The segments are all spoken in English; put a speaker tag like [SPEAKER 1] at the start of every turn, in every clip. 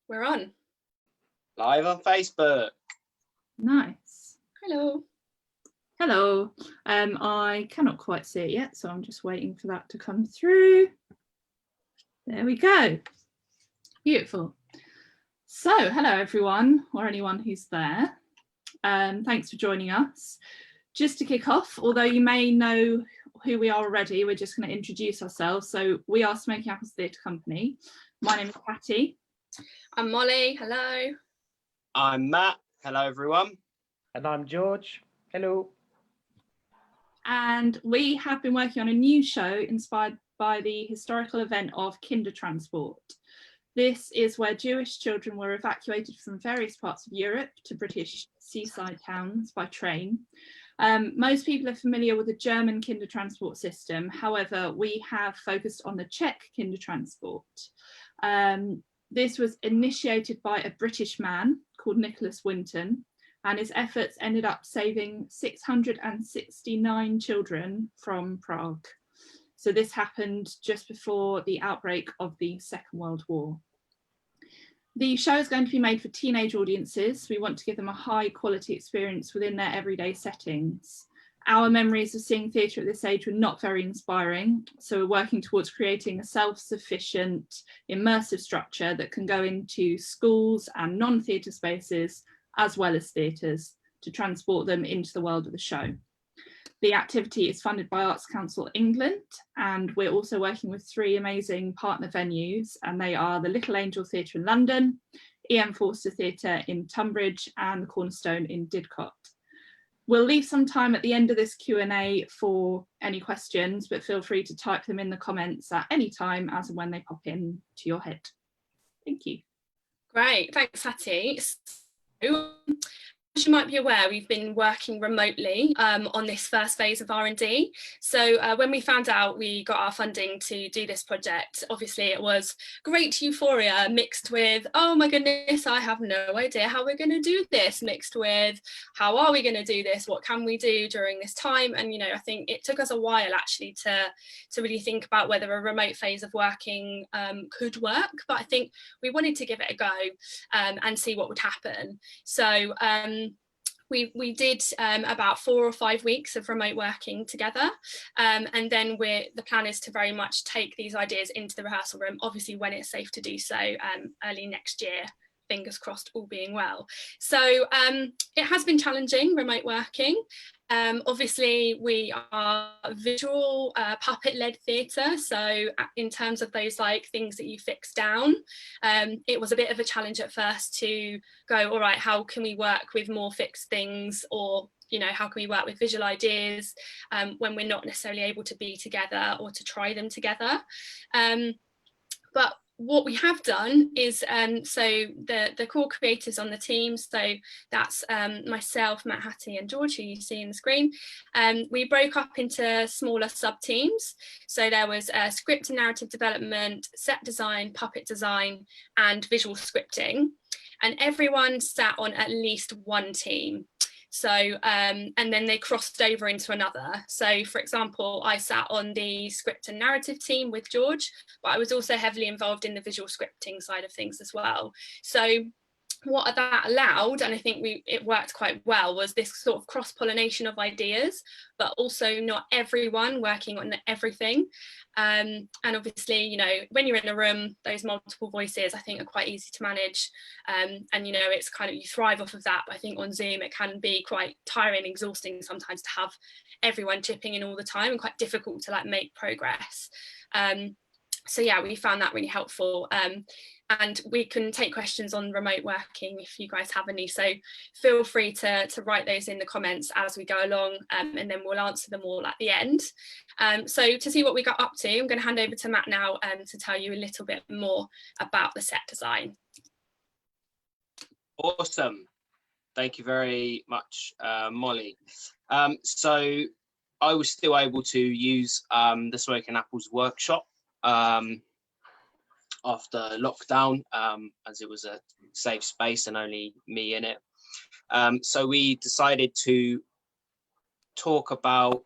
[SPEAKER 1] We're on.
[SPEAKER 2] Live on Facebook.
[SPEAKER 3] Nice.
[SPEAKER 1] Hello.
[SPEAKER 3] Hello. I cannot quite see it yet, so I'm just waiting for that to come through. There we go. Beautiful. So, hello everyone, or anyone who's there. Thanks for joining us. Just to kick off, although you may know who we are already, we're just going to introduce ourselves. So we are Smoky Apples Theatre Company. My name is Patty.
[SPEAKER 1] I'm Molly. Hello.
[SPEAKER 2] I'm Matt. Hello, everyone.
[SPEAKER 4] And I'm George. Hello.
[SPEAKER 3] And we have been working on a new show inspired by the historical event of Kindertransport. This is where Jewish children were evacuated from various parts of Europe to British seaside towns by train. Most people are familiar with the German Kindertransport system. However, we have focused on the Czech Kindertransport. This was initiated by a British man called Nicholas Winton, and his efforts ended up saving 669 children from Prague. So this happened just before the outbreak of the Second World War. The show is going to be made for teenage audiences. We want to give them a high quality experience within their everyday settings. Our memories of seeing theatre at this age were not very inspiring, so we're working towards creating a self-sufficient, immersive structure that can go into schools and non-theatre spaces, as well as theatres, to transport them into the world of the show. The activity is funded by Arts Council England, and we're also working with 3 amazing partner venues, and they are the Little Angel Theatre in London, E.M. Forster Theatre in Tunbridge, and the Cornerstone in Didcot. We'll leave some time at the end of this Q&A for any questions, but feel free to type them in the comments at any time as and when they pop in to your head. Thank you.
[SPEAKER 1] Great, thanks, Hattie. So, as you might be aware, we've been working remotely on this first phase of R&D. So when we found out we got our funding to do this project, obviously it was great euphoria mixed with, oh my goodness, I have no idea how we're going to do this, mixed with, how are we going to do this? What can we do during this time? And, you know, I think it took us a while actually to really think about whether a remote phase of working could work. But I think we wanted to give it a go and see what would happen. So we did about 4 or 5 weeks of remote working together, and then the plan is to very much take these ideas into the rehearsal room, obviously when it's safe to do so, early next year, fingers crossed, all being well. So it has been challenging, remote working. Obviously we are visual puppet-led theatre, so in terms of those like things that you fix down, it was a bit of a challenge at first to go, all right, how can we work with more fixed things, or you know, how can we work with visual ideas when we're not necessarily able to be together or to try them together. But what we have done is, so the core creators on the team, so that's myself, Matt Hattie and George, who you see on the screen, we broke up into smaller sub-teams. So there was script and narrative development, set design, puppet design, and visual scripting. And everyone sat on at least one team. So, and then they crossed over into another. So for example, I sat on the script and narrative team with George, but I was also heavily involved in the visual scripting side of things as well. So what that allowed, and I think it worked quite well, was this sort of cross-pollination of ideas, but also not everyone working on everything. And obviously, you know, when you're in a room, those multiple voices, I think, are quite easy to manage. And, you know, it's kind of, you thrive off of that. But I think on Zoom, it can be quite tiring, exhausting sometimes to have everyone chipping in all the time, and quite difficult to like make progress. So yeah, we found that really helpful. And we can take questions on remote working if you guys have any. So feel free to write those in the comments as we go along, and then we'll answer them all at the end. So to see what we got up to, I'm going to hand over to Matt now to tell you a little bit more about the set design.
[SPEAKER 2] Awesome. Thank you very much, Molly. So I was still able to use the Smoking Apples workshop after lockdown, as it was a safe space and only me in it. So we decided to talk about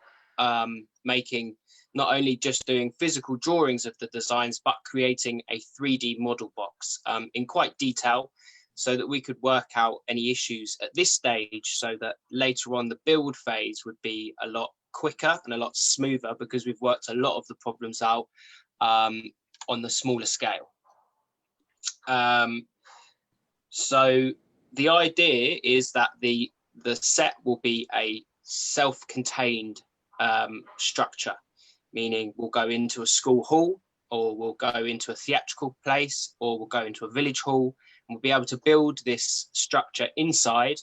[SPEAKER 2] making not only just doing physical drawings of the designs, but creating a 3D model box in quite detail, so that we could work out any issues at this stage, so that later on the build phase would be a lot quicker and a lot smoother, because we've worked a lot of the problems out on the smaller scale. So the idea is that the set will be a self-contained structure, meaning we'll go into a school hall, or we'll go into a theatrical place, or we'll go into a village hall, and we'll be able to build this structure inside,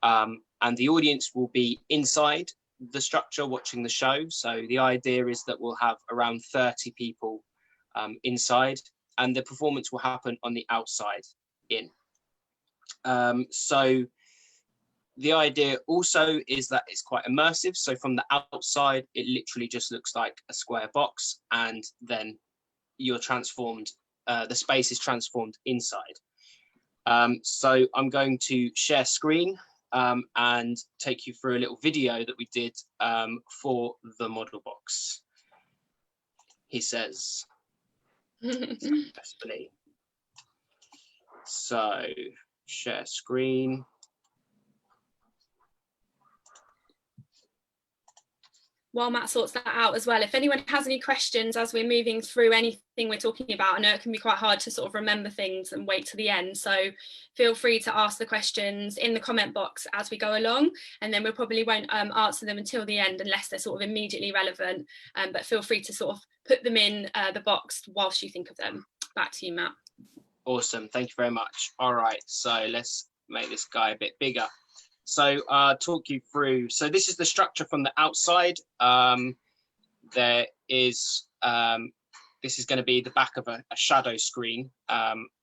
[SPEAKER 2] and the audience will be inside the structure watching the show. So the idea is that we'll have around 30 people inside, and the performance will happen on the outside in. So the idea also is that it's quite immersive. So from the outside, it literally just looks like a square box, and then you're transformed, the space is transformed inside. So I'm going to share screen and take you through a little video that we did for the model box. He says, successfully. So share screen.
[SPEAKER 1] While Matt sorts that out as well, if anyone has any questions as we're moving through anything we're talking about, I know it can be quite hard to sort of remember things and wait to the end, so feel free to ask the questions in the comment box as we go along, and then we probably won't answer them until the end unless they're sort of immediately relevant, but feel free to sort of put them in the box whilst you think of them. Back to you, Matt.
[SPEAKER 2] Awesome, thank you very much. All right, so let's make this guy a bit bigger. So talk you through, so this is the structure from the outside. There is, this is going to be the back of a shadow screen,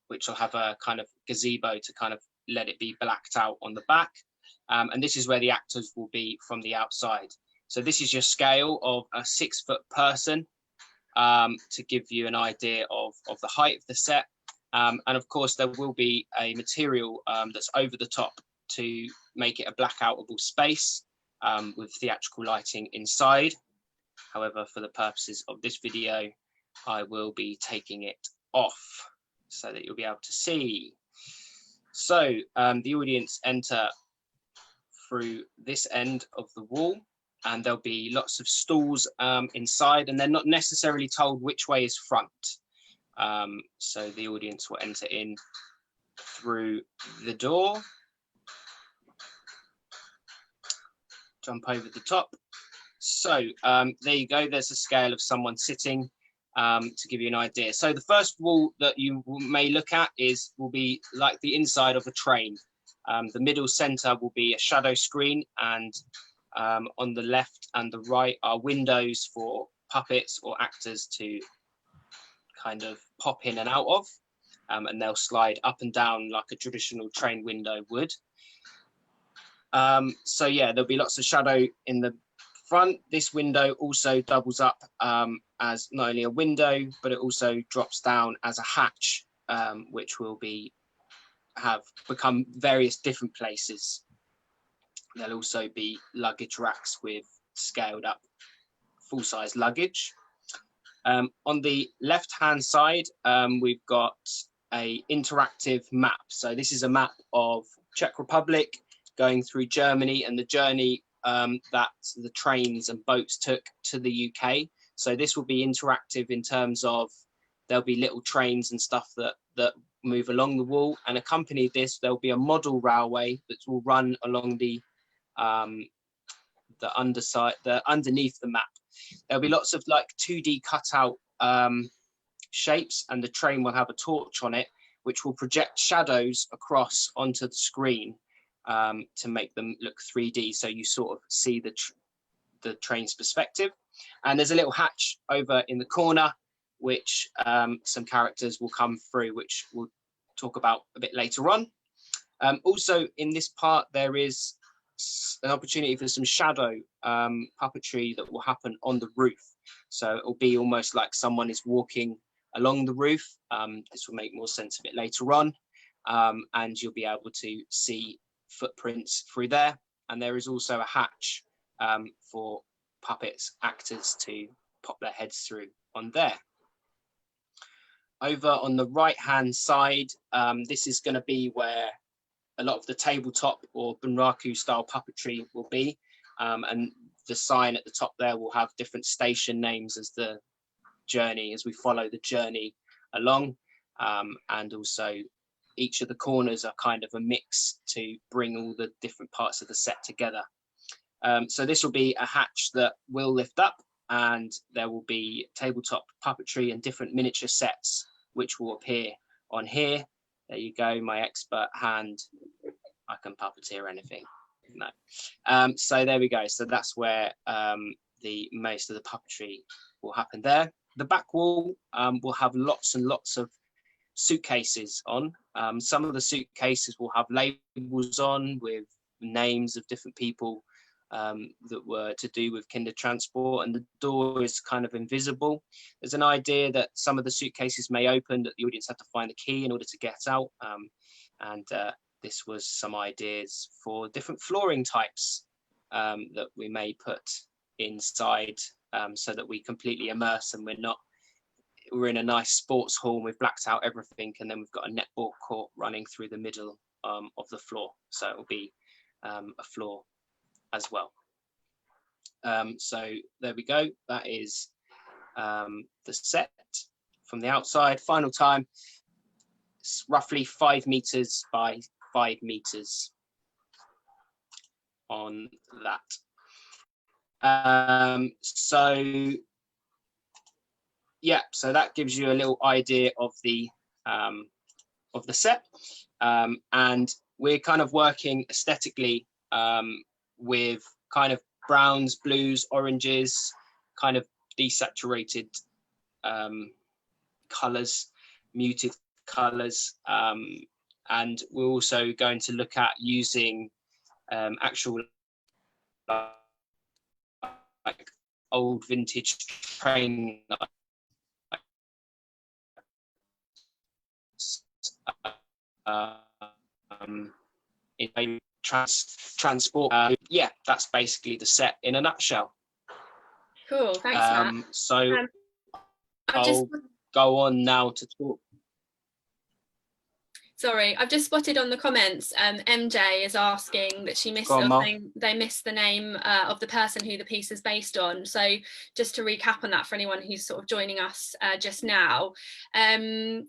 [SPEAKER 2] which will have a kind of gazebo to kind of let it be blacked out on the back. And this is where the actors will be from the outside. So this is your scale of a 6-foot person, to give you an idea of the height of the set. And of course, there will be a material that's over the top to make it a blackoutable space with theatrical lighting inside. However, for the purposes of this video, I will be taking it off so that you'll be able to see. So the audience enter through this end of the wall, and there'll be lots of stalls inside, and they're not necessarily told which way is front. So the audience will enter in through the door, jump over the top. So there you go, there's a scale of someone sitting to give you an idea. So the first wall that you may look at will be like the inside of a train. The middle center will be a shadow screen, and on the left and the right are windows for puppets or actors to kind of pop in and out of, and they'll slide up and down like a traditional train window would. So yeah, there'll be lots of shadow in the front. This window also doubles up as not only a window, but it also drops down as a hatch, which will have become various different places. There'll also be luggage racks with scaled up full-size luggage. On the left-hand side, we've got a interactive map. So this is a map of Czech Republic going through Germany and the journey that the trains and boats took to the UK. So this will be interactive in terms of there'll be little trains and stuff that move along the wall, and accompany this, there'll be a model railway that will run along the underside, underneath the map. There'll be lots of like 2D cutout shapes, and the train will have a torch on it, which will project shadows across onto the screen to make them look 3D. So you sort of see the train's perspective. And there's a little hatch over in the corner, which some characters will come through, which we'll talk about a bit later on. Also in this part, there is an opportunity for some shadow puppetry that will happen on the roof. So it will be almost like someone is walking along the roof. This will make more sense a bit later on. And you'll be able to see footprints through there. And there is also a hatch for puppets, actors to pop their heads through on there. Over on the right hand side, this is going to be where a lot of the tabletop or bunraku style puppetry will be, and the sign at the top there will have different station names as we follow the journey along, and also each of the corners are kind of a mix to bring all the different parts of the set together. So this will be a hatch that will lift up, and there will be tabletop puppetry and different miniature sets which will appear on here. There you go, my expert hand. I can puppeteer anything. No. So there we go. So that's where the most of the puppetry will happen there. The back wall will have lots and lots of suitcases on. Some of the suitcases will have labels on with names of different people that were to do with Kindertransport, and the door is kind of invisible. There's an idea that some of the suitcases may open, that the audience have to find the key in order to get out, and this was some ideas for different flooring types that we may put inside, so that we completely immerse, and we're in a nice sports hall and we've blacked out everything, and then we've got a netball court running through the middle of the floor, so it will be a floor as well. So there we go. That is the set from the outside. Final time, it's roughly 5 meters by 5 meters on that. So yeah, so that gives you a little idea of the set, and we're kind of working aesthetically with kind of browns, blues, oranges, kind of desaturated colors, muted colors, and we're also going to look at using actual like old vintage train in a transport. Yeah, that's basically the set in a nutshell.
[SPEAKER 1] Cool, thanks, Matt.
[SPEAKER 2] So I'll go on now to talk.
[SPEAKER 1] Sorry, I've just spotted on the comments, MJ is asking that she missed they missed the name of the person who the piece is based on. So just to recap on that for anyone who's sort of joining us just now. So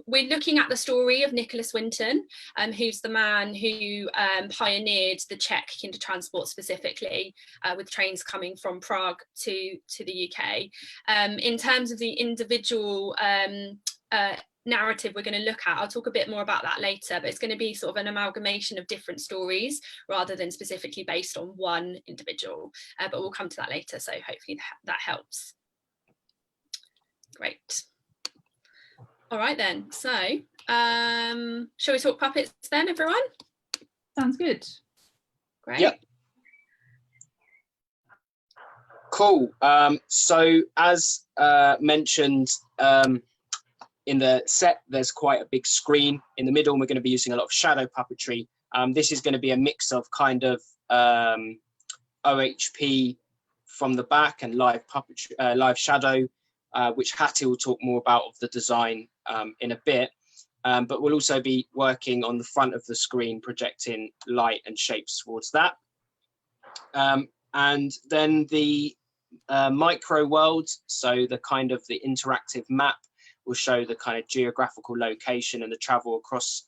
[SPEAKER 1] we're looking at the story of Nicholas Winton, who's the man who pioneered the Czech Kindertransport specifically, with trains coming from Prague to the UK. In terms of the individual narrative we're going to look at, I'll talk a bit more about that later, but it's going to be sort of an amalgamation of different stories rather than specifically based on one individual, but we'll come to that later, so hopefully that helps. Great. All right then, so shall we talk puppets then, everyone?
[SPEAKER 3] Sounds good.
[SPEAKER 1] Great.
[SPEAKER 2] Yep. Cool. So as mentioned, in the set, there's quite a big screen in the middle, and we're going to be using a lot of shadow puppetry. This is going to be a mix of kind of OHP from the back and live puppetry, live shadow, which Hattie will talk more about of the design in a bit. But we'll also be working on the front of the screen, projecting light and shapes towards that. And then the micro world, so the kind of the interactive map, will show the kind of geographical location and the travel across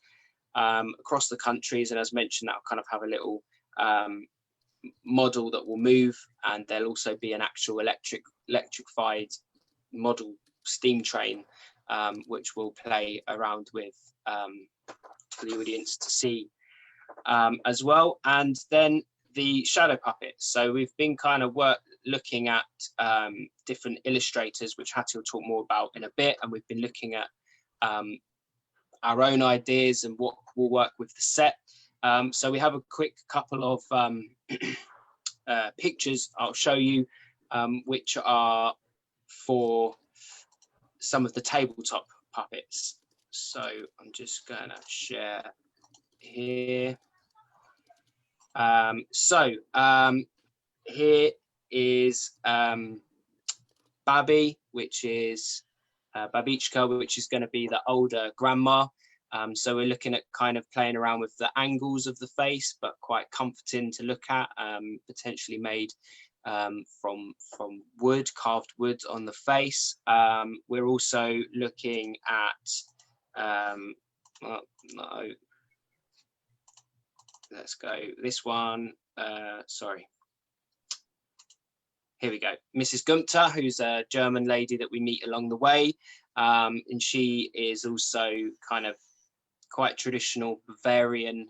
[SPEAKER 2] the countries. And as mentioned, that'll kind of have a little model that will move, and there'll also be an actual electrified model steam train, which we'll play around with for the audience to see as well. And then the shadow puppets. So we've been kind of looking at different illustrators, which Hattie will talk more about in a bit, and we've been looking at our own ideas and what will work with the set. So we have a quick couple of pictures I'll show you, which are for some of the tabletop puppets. So I'm just gonna share here. Here is Babi, which is Babichka, which is going to be the older grandma. So we're looking at kind of playing around with the angles of the face, but quite comforting to look at, potentially made from wood, carved wood on the face. We're also looking at, oh, no, let's go this one, sorry. Here we go. Mrs. Gumter, who's a German lady that we meet along the way. And she is also kind of quite traditional Bavarian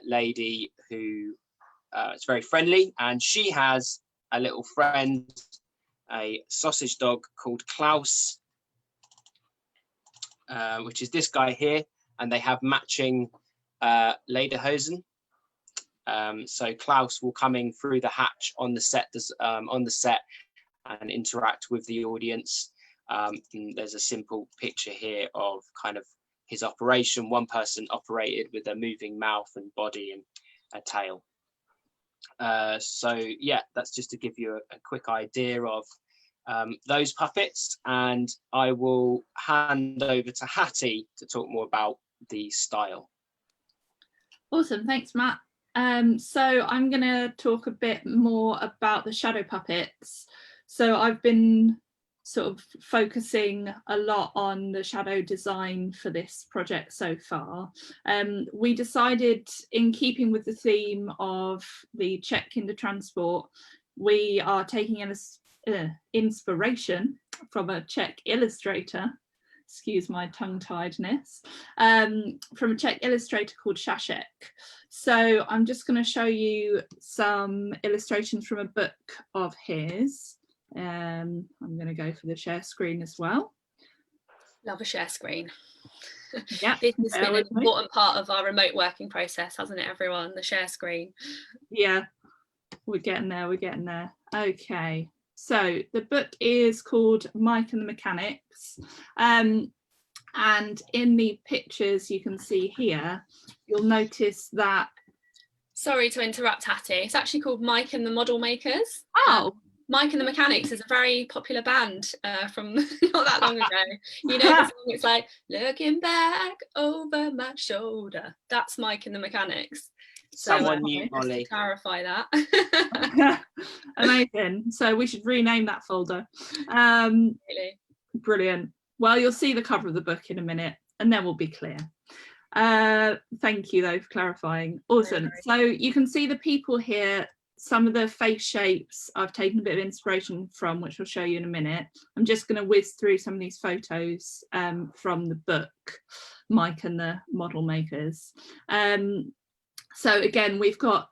[SPEAKER 2] lady who is very friendly. And she has a little friend, a sausage dog called Klaus, which is this guy here. And they have matching lederhosen. So Klaus will come in through the hatch on the set, and interact with the audience. And there's a simple picture here of kind of his operation. One person operated with a moving mouth and body and a tail. So yeah, that's just to give you a quick idea of those puppets. And I will hand over to Hattie to talk more about the style.
[SPEAKER 3] Awesome, thanks, Matt. So I'm going to talk a bit more about the shadow puppets. So I've been sort of focusing a lot on the shadow design for this project so far. We decided, in keeping with the theme of the Czech Kindertransport, we are taking an inspiration from a Czech illustrator, excuse my tongue-tiedness, from a Czech illustrator called Šašek. So I'm just going to show you some illustrations from a book of his. I'm going to go for the share screen as well.
[SPEAKER 1] Love a share screen.
[SPEAKER 3] Yeah,
[SPEAKER 1] This has been an important part of our remote working process, hasn't it, everyone? The share screen.
[SPEAKER 3] Yeah, we're getting there, we're getting there. Okay, so the book is called Mike and the Mechanics. And in the pictures you can see here, you'll notice that...
[SPEAKER 1] Sorry to interrupt, Hattie. It's actually called Mike and the Model Makers.
[SPEAKER 3] Oh!
[SPEAKER 1] Mike and the Mechanics is a very popular band from not that long ago. You know the song, it's like, looking back over my shoulder. That's Mike and the Mechanics. So
[SPEAKER 2] Someone knew,
[SPEAKER 1] just
[SPEAKER 2] Molly.
[SPEAKER 1] to clarify that.
[SPEAKER 3] Amazing. So we should rename that folder.
[SPEAKER 1] Really?
[SPEAKER 3] Brilliant. Well, you'll see the cover of the book in a minute and then we'll be clear. Thank you though for clarifying. Awesome. So you can see the people here. Some of the face shapes I've taken a bit of inspiration from, which I'll show you in a minute. I'm just going to whiz through some of these photos from the book, Mike and the Model Makers. So again, we've got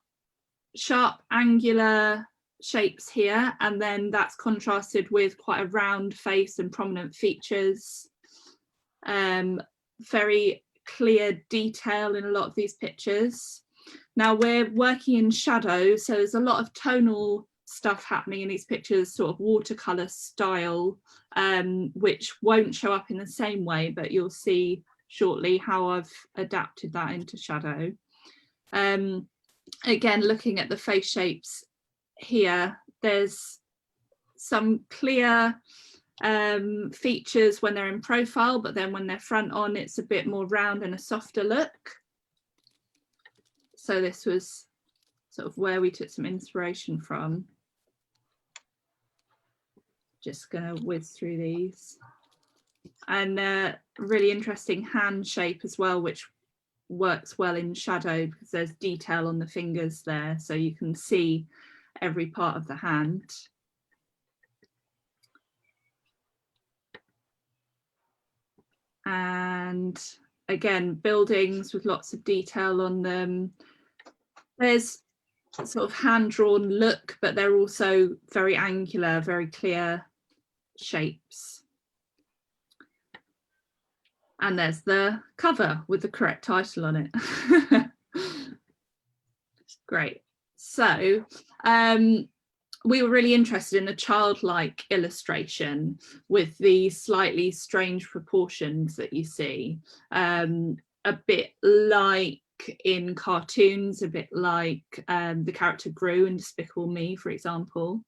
[SPEAKER 3] sharp angular shapes here, and then that's contrasted with quite a round face and prominent features. Very clear detail in a lot of these pictures. Now we're working in shadow, so there's a lot of tonal stuff happening in these pictures, sort of watercolor style, which won't show up in the same way, but you'll see shortly how I've adapted that into shadow. Again, looking at the face shapes here, there's some clear features when they're in profile, but then when they're front on, it's a bit more round and a softer look. So this was sort of where we took some inspiration from. Just going to whiz through these. And really interesting hand shape as well, which works well in shadow because there's detail on the fingers there, so you can see every part of the hand. And again, buildings with lots of detail on them. There's a sort of hand-drawn look, but they're also very angular, very clear shapes. And there's the cover with the correct title on it. Great. So we were really interested in the childlike illustration with the slightly strange proportions that you see. A bit like in cartoons, a bit like the character Gru in Despicable Me, for example.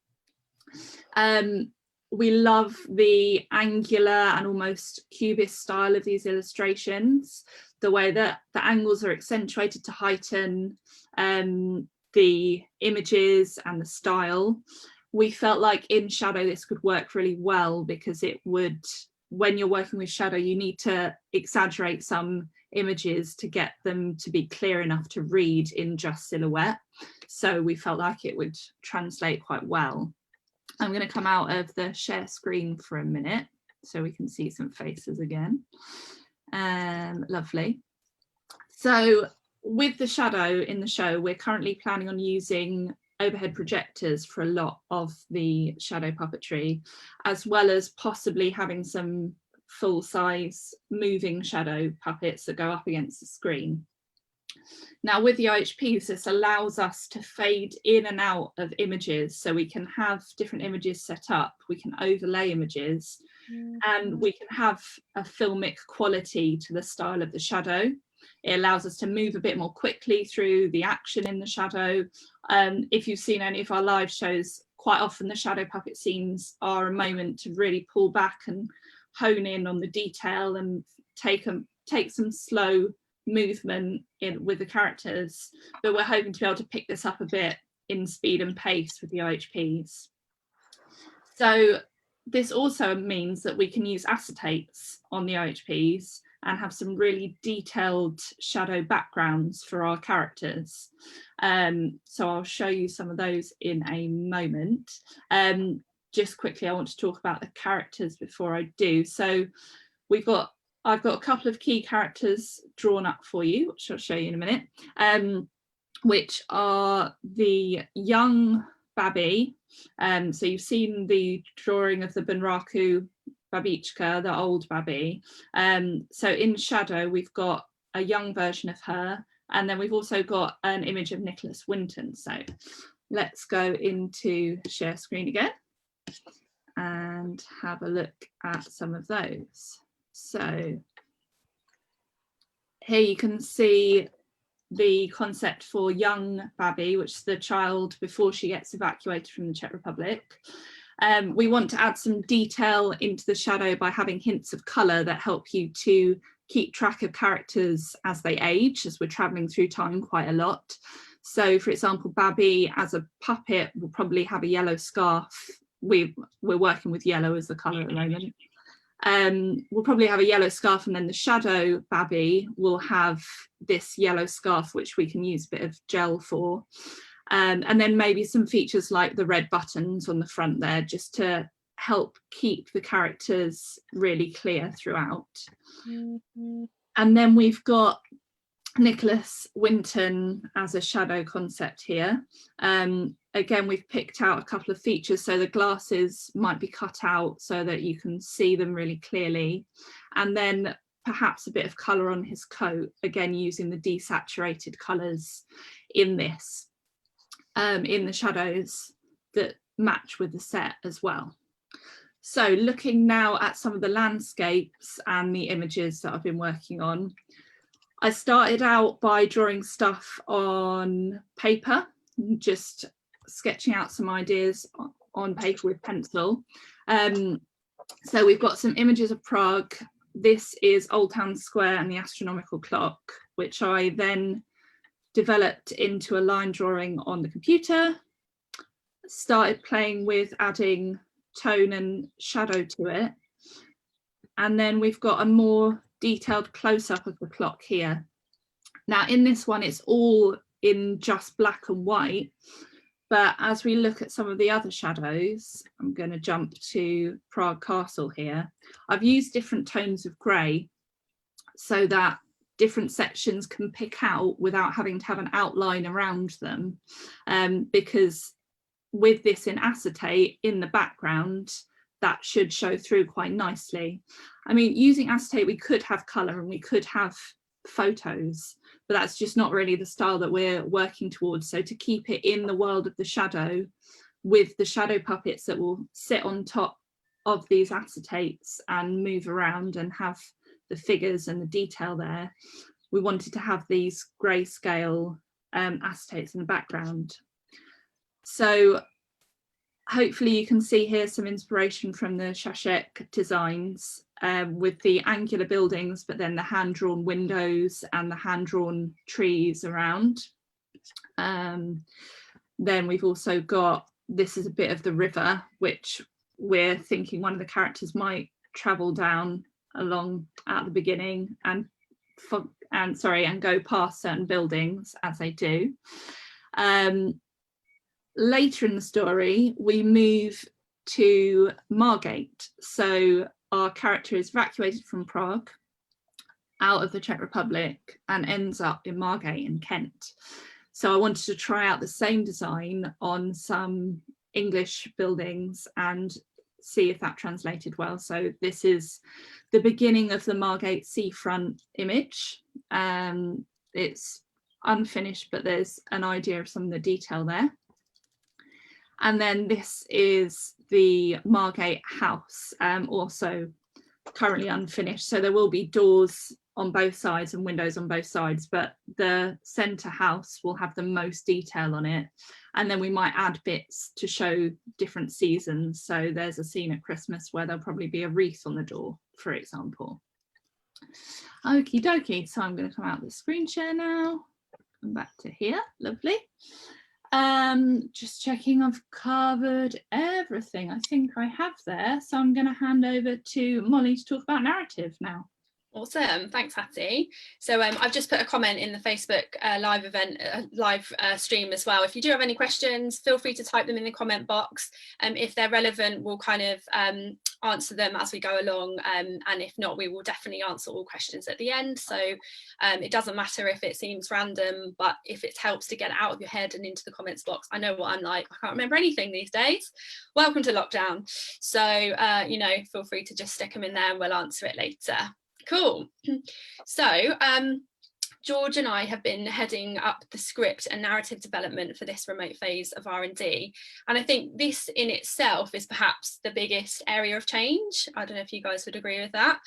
[SPEAKER 3] We love the angular and almost cubist style of these illustrations, the way that the angles are accentuated to heighten the images and the style. We felt like in shadow this could work really well, because it would, when you're working with shadow, you need to exaggerate some images to get them to be clear enough to read in just silhouette. So we felt like it would translate quite well. I'm going to come out of the share screen for a minute so we can see some faces again. Lovely. So with the shadow in the show, we're currently planning on using overhead projectors for a lot of the shadow puppetry, as well as possibly having some full-size moving shadow puppets that go up against the screen. Now with the OHPs, this allows us to fade in and out of images, so we can have different images set up, we can overlay images, and we can have a filmic quality to the style of the shadow. It allows us to move a bit more quickly through the action in the shadow. If you've seen any of our live shows, quite often the shadow puppet scenes are a moment to really pull back and hone in on the detail and take some slow movement in with the characters, but we're hoping to be able to pick this up a bit in speed and pace with the OHPs. So this also means that we can use acetates on the OHPs and have some really detailed shadow backgrounds for our characters. So I'll show you some of those in a moment. Just quickly, I want to talk about the characters before I do. So I've got a couple of key characters drawn up for you, which I'll show you in a minute, which are the young Babi. So you've seen the drawing of the Bunraku Babichka, the old Babi. So in shadow, we've got a young version of her, and then we've also got an image of Nicholas Winton. So let's go into share screen again and have a look at some of those. So here you can see the concept for young Babi, which is the child before she gets evacuated from the Czech Republic. We want to add some detail into the shadow by having hints of colour that help you to keep track of characters as they age, as we're travelling through time quite a lot. So for example, Babi as a puppet will probably have a yellow scarf. We're working with yellow as the colour at the moment. We'll probably have a yellow scarf, and then the shadow Babi will have this yellow scarf, which we can use a bit of gel for. And then maybe some features like the red buttons on the front there, just to help keep the characters really clear throughout. And then we've got Nicholas Winton as a shadow concept here. Again, we've picked out a couple of features, so the glasses might be cut out so that you can see them really clearly, and then perhaps a bit of colour on his coat, again using the desaturated colours in this, in the shadows that match with the set as well. So looking now at some of the landscapes and the images that I've been working on, I started out by drawing stuff on paper, just sketching out some ideas on paper with pencil. So we've got some images of Prague. This is Old Town Square and the astronomical clock, which I then developed into a line drawing on the computer, started playing with adding tone and shadow to it. And then we've got a more detailed close-up of the clock here. Now in this one, it's all in just black and white, but as we look at some of the other shadows, I'm going to jump to Prague Castle here. I've used different tones of grey so that different sections can pick out without having to have an outline around them, because with this in acetate in the background, that should show through quite nicely. I mean, using acetate, we could have colour and we could have photos, but that's just not really the style that we're working towards. So to keep it in the world of the shadow, with the shadow puppets that will sit on top of these acetates and move around and have the figures and the detail there, we wanted to have these grayscale acetates in the background. So hopefully you can see here some inspiration from the Zizek designs with the angular buildings, but then the hand-drawn windows and the hand-drawn trees around. Then we've also got, this is a bit of the river, which we're thinking one of the characters might travel down along at the beginning and go past certain buildings as they do. Later in the story, we move to Margate. So our character is evacuated from Prague out of the Czech Republic and ends up in Margate in Kent. So I wanted to try out the same design on some English buildings and see if that translated well. So this is the beginning of the Margate seafront image. It's unfinished, but there's an idea of some of the detail there. And then this is the Margate house, also currently unfinished. So there will be doors on both sides and windows on both sides, but the centre house will have the most detail on it. And then we might add bits to show different seasons. So there's a scene at Christmas where there'll probably be a wreath on the door, for example. Okie dokie, so I'm going to come out of the screen share now. Come back to here, lovely. Just checking I've covered everything I think I have there. So I'm going to hand over to Molly to talk about narrative now.
[SPEAKER 1] Awesome, thanks Hattie. So I've just put a comment in the Facebook live event, live stream as well. If you do have any questions, feel free to type them in the comment box. If they're relevant, we'll kind of answer them as we go along, and if not, we will definitely answer all questions at the end. So it doesn't matter if it seems random, but if it helps to get it out of your head and into the comments box. I know what I'm like, I can't remember anything these days. Welcome to lockdown. So you know, feel free to just stick them in there and we'll answer it later. Cool. So George and I have been heading up the script and narrative development for this remote phase of R&D. And I think this in itself is perhaps the biggest area of change. I don't know if you guys would agree with that.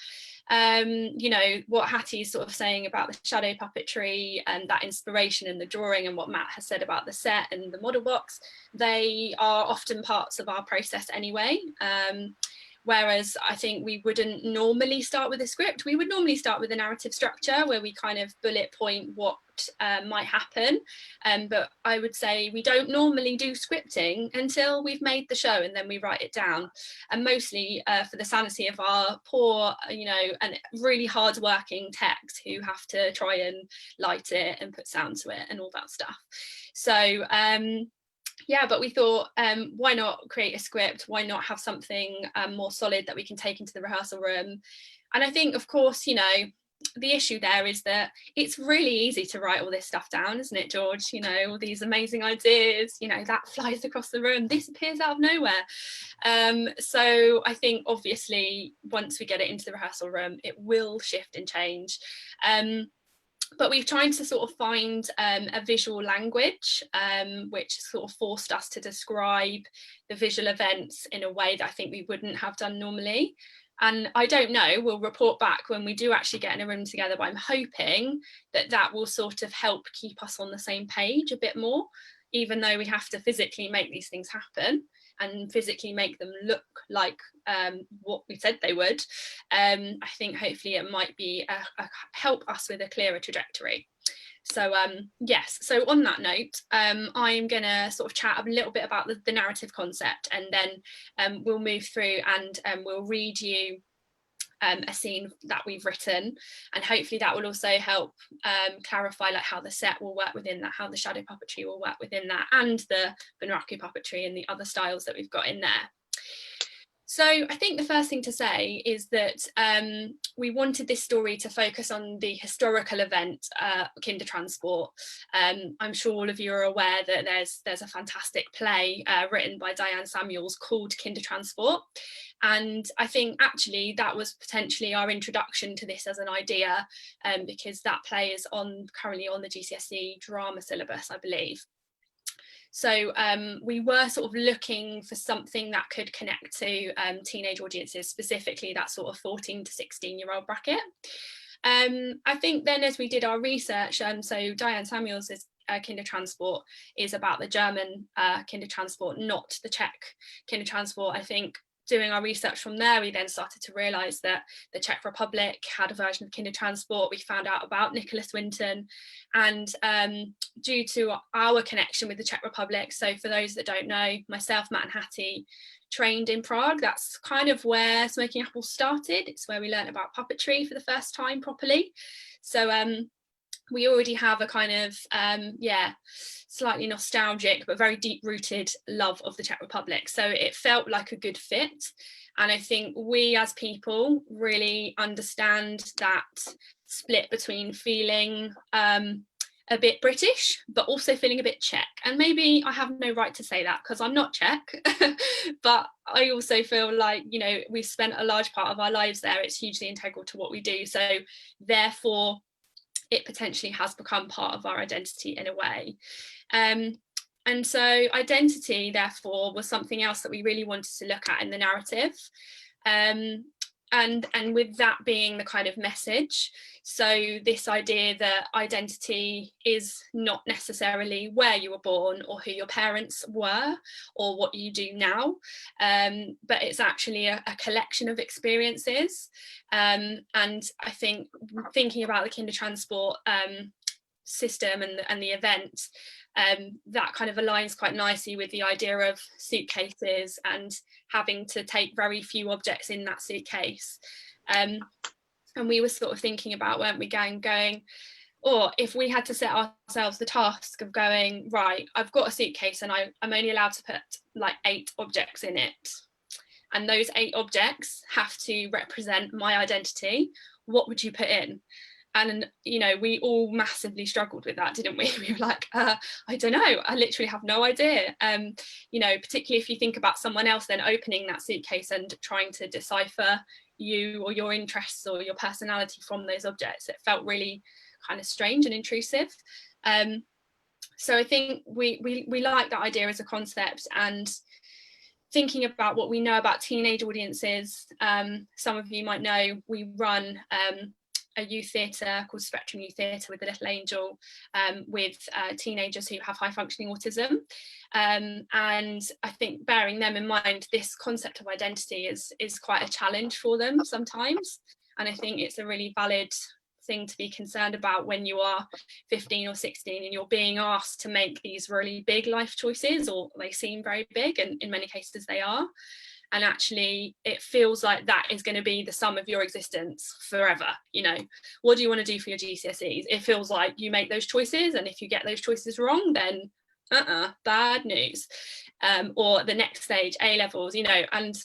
[SPEAKER 1] You know, what Hattie's sort of saying about the shadow puppetry and that inspiration in the drawing, and what Matt has said about the set and the model box, they are often parts of our process anyway. Whereas I think we wouldn't normally start with a script. We would normally start with a narrative structure where we kind of bullet point what might happen. But I would say we don't normally do scripting until we've made the show, and then we write it down. And mostly for the sanity of our poor, you know, and really hard-working techs who have to try and light it and put sound to it and all that stuff. So yeah, but we thought, why not create a script? Why not have something more solid that we can take into the rehearsal room? And I think, of course, you know, the issue there is that it's really easy to write all this stuff down, isn't it, George? You know, all these amazing ideas, you know, that flies across the room, this appears out of nowhere. So I think, obviously, once we get it into the rehearsal room, it will shift and change. But we've tried to sort of find a visual language, which sort of forced us to describe the visual events in a way that I think we wouldn't have done normally. And I don't know, we'll report back when we do actually get in a room together, but I'm hoping that that will sort of help keep us on the same page a bit more, even though we have to physically make these things happen and physically make them look like what we said they would. I think hopefully it might be help us with a clearer trajectory. So yes, so on that note, I'm gonna sort of chat a little bit about the narrative concept, and then we'll move through and we'll read you a scene that we've written, and hopefully that will also help clarify like how the set will work within that, how the shadow puppetry will work within that, and the Bunraku puppetry and the other styles that we've got in there. So I think the first thing to say is that we wanted this story to focus on the historical event, Kindertransport. I'm sure all of you are aware that there's a fantastic play written by Diane Samuels called Kindertransport. And I think actually that was potentially our introduction to this as an idea, because that play is currently on the GCSE drama syllabus, I believe. So we were sort of looking for something that could connect to teenage audiences, specifically that sort of 14 to 16-year-old bracket. I think then as we did our research, so Diane Samuels Kindertransport is about the German Kindertransport, not the Czech Kindertransport. I think doing our research from there, we then started to realise that the Czech Republic had a version of Kindertransport. We found out about Nicholas Winton, and due to our connection with the Czech Republic, so for those that don't know, myself, Matt and Hattie trained in Prague. That's kind of where Smoking Apples started. It's where we learned about puppetry for the first time properly. So we already have a kind of slightly nostalgic but very deep-rooted love of the Czech Republic, so it felt like a good fit. And I think we as people really understand that split between feeling a bit British but also feeling a bit Czech. And maybe I have no right to say that because I'm not Czech, but I also feel like, you know, we've spent a large part of our lives there. It's hugely integral to what we do, so therefore it potentially has become part of our identity in a way. And so identity, therefore, was something else that we really wanted to look at in the narrative. And with that being the kind of message, so this idea that identity is not necessarily where you were born or who your parents were or what you do now, but it's actually a collection of experiences. And I think thinking about the Kindertransport system and the event, that kind of aligns quite nicely with the idea of suitcases and having to take very few objects in that suitcase. And we were sort of thinking about, weren't we, going, or if we had to set ourselves the task of going, right, I've got a suitcase and I'm only allowed to put like 8 objects in it, and those 8 objects have to represent my identity, what would you put in? And, you know, we all massively struggled with that, didn't we? We were like, I don't know, I literally have no idea. You know, particularly if you think about someone else then opening that suitcase and trying to decipher you or your interests or your personality from those objects, it felt really kind of strange and intrusive. So I think we like that idea as a concept. And thinking about what we know about teenage audiences, some of you might know we run a youth theatre called Spectrum Youth Theatre with the Little Angel, with teenagers who have high functioning autism. And I think bearing them in mind, this concept of identity is quite a challenge for them sometimes. And I think it's a really valid thing to be concerned about when you are 15 or 16 and you're being asked to make these really big life choices, or they seem very big, and in many cases they are. And actually it feels like that is going to be the sum of your existence forever. You know, what do you want to do for your GCSEs? It feels like you make those choices, and if you get those choices wrong, then bad news. Or the next stage, A levels, you know. And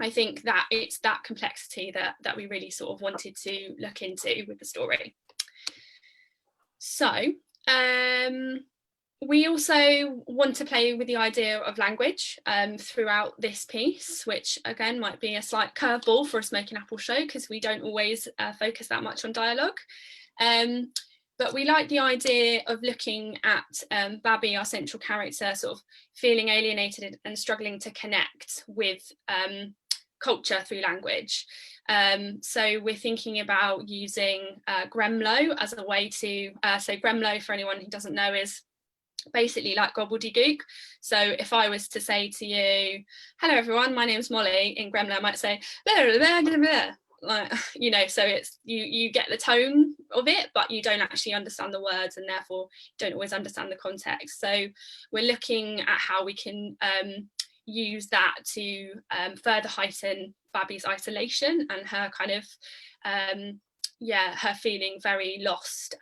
[SPEAKER 1] I think that it's that complexity that we really sort of wanted to look into with the story. So we also want to play with the idea of language throughout this piece, which again might be a slight curveball for a Smoking Apple show because we don't always focus that much on dialogue. But we like the idea of looking at Babby, our central character, sort of feeling alienated and struggling to connect with culture through language. So we're thinking about using Gremlo as a way to, so Gremlo, for anyone who doesn't know, is basically like gobbledygook. So if I was to say to you, hello everyone, my name's Molly, in Gremlo I might say blah, blah, blah, blah, like, you know, so it's you get the tone of it, but you don't actually understand the words, and therefore don't always understand the context. So we're looking at how we can use that to further heighten Babby's isolation and her kind of her feeling very lost.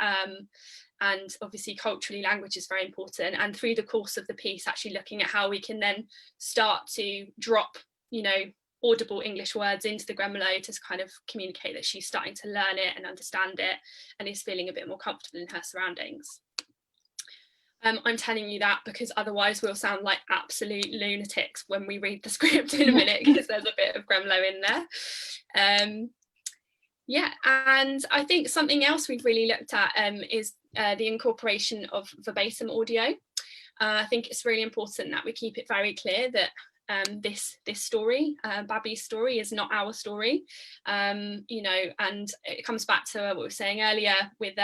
[SPEAKER 1] And obviously culturally language is very important, and through the course of the piece actually looking at how we can then start to drop, you know, audible English words into the Gremlo to kind of communicate that she's starting to learn it and understand it and is feeling a bit more comfortable in her surroundings. I'm telling you that because otherwise we'll sound like absolute lunatics when we read the script in a minute, because there's a bit of Gremlo in there. Yeah, and I think something else we've really looked at is the incorporation of verbatim audio. I think it's really important that we keep it very clear that this story, Babby's story, is not our story. You know, and it comes back to what we were saying earlier with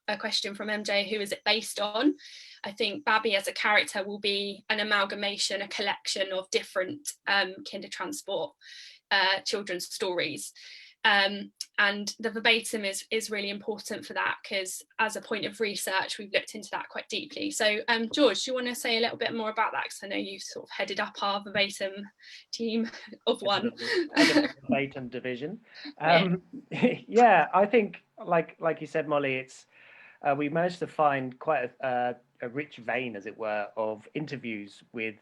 [SPEAKER 1] a question from MJ, who is it based on? I think Babi as a character will be an amalgamation, a collection of different Kindertransport children's stories. And the verbatim is really important for that, because as a point of research, we've looked into that quite deeply. So George, do you want to say a little bit more about that? Because I know you sort of headed up our verbatim team of one.
[SPEAKER 4] Verbatim division. Yeah, I think like you said, Molly, it's we managed to find quite a rich vein, as it were, of interviews with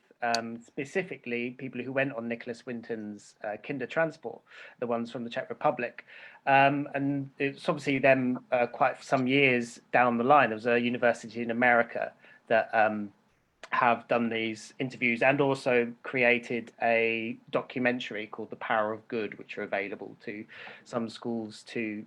[SPEAKER 4] specifically people who went on Nicholas Winton's Kindertransport, the ones from the Czech Republic. And it's obviously them quite some years down the line. There was a university in America that have done these interviews and also created a documentary called The Power of Good, which are available to some schools to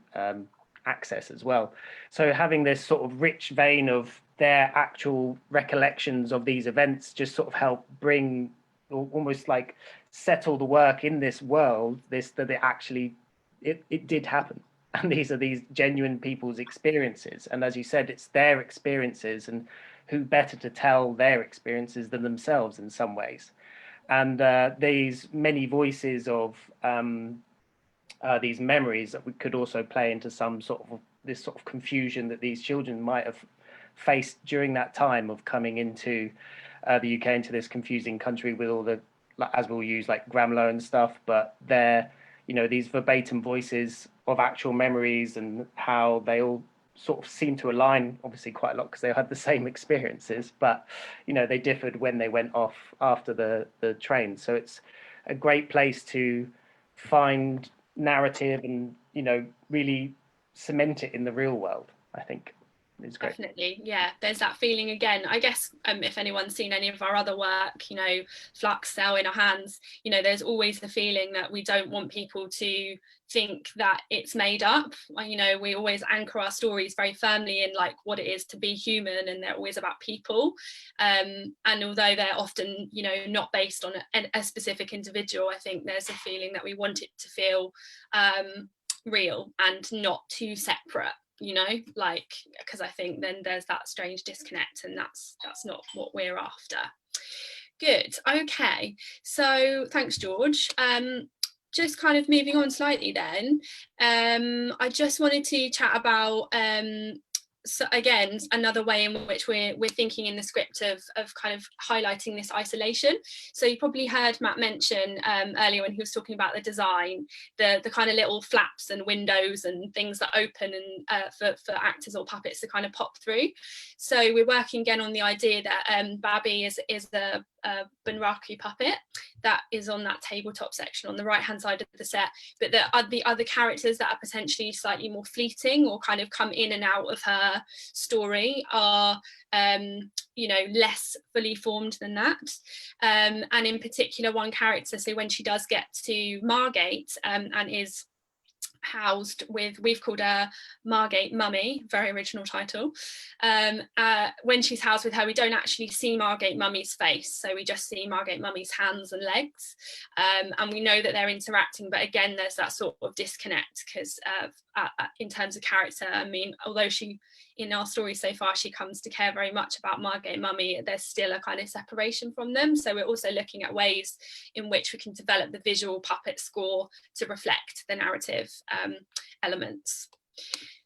[SPEAKER 4] access as well. So having this sort of rich vein of their actual recollections of these events just sort of help bring, almost like settle the work in this world, that it actually it did happen, and these are these genuine people's experiences. And as you said, it's their experiences, and who better to tell their experiences than themselves in some ways. And these many voices of these memories that we could also play into some sort of this sort of confusion that these children might have faced during that time of coming into the UK, into this confusing country with all the, as we'll use, like Gramlow and stuff, but they're, you know, these verbatim voices of actual memories and how they all sort of seem to align, obviously quite a lot because they had the same experiences, but, you know, they differed when they went off after the train. So it's a great place to find narrative and, you know, really cement it in the real world, I think. It's great.
[SPEAKER 1] Definitely, yeah, there's that feeling again. I guess if anyone's seen any of our other work, you know, Flux, Cell in Our Hands, you know, there's always the feeling that we don't want people to think that it's made up. You know, we always anchor our stories very firmly in like what it is to be human, and they're always about people. And although they're often, you know, not based on a specific individual, I think there's a feeling that we want it to feel real and not too separate. You know, like, because I think then there's that strange disconnect, and that's not what we're after. Good. Okay, so thanks, George. Just kind of moving on slightly then, I just wanted to chat about so again, another way in which we're thinking in the script of kind of highlighting this isolation. So you probably heard Matt mention earlier when he was talking about the design, the kind of little flaps and windows and things that open and for actors or puppets to kind of pop through. So we're working again on the idea that Babi is the Bunraku puppet that is on that tabletop section on the right hand side of the set, but the other characters that are potentially slightly more fleeting or kind of come in and out of her story are you know, less fully formed than that, and in particular one character, so when she does get to Margate and is housed with, we've called her Margate Mummy, very original title. When she's housed with her, we don't actually see Margate Mummy's face, so we just see Margate Mummy's hands and legs, and we know that they're interacting, but again there's that sort of disconnect because in terms of character, I mean, although she, in our story so far, she comes to care very much about Margate Mummy, there's still a kind of separation from them. So we're also looking at ways in which we can develop the visual puppet score to reflect the narrative elements.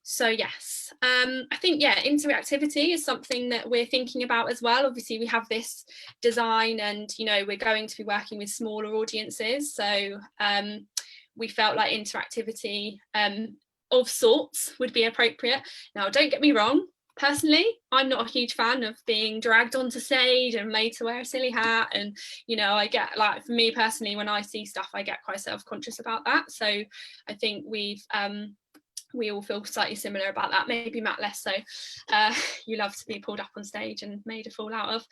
[SPEAKER 1] So yes, I think, yeah, interactivity is something that we're thinking about as well. Obviously we have this design and, you know, we're going to be working with smaller audiences, so we felt like interactivity of sorts would be appropriate. Now, don't get me wrong, personally, I'm not a huge fan of being dragged onto stage and made to wear a silly hat, and, you know, I get, like, for me personally, when I see stuff, I get quite self-conscious about that. So I think we all feel slightly similar about that, maybe Matt less so. You love to be pulled up on stage and made a fool out of.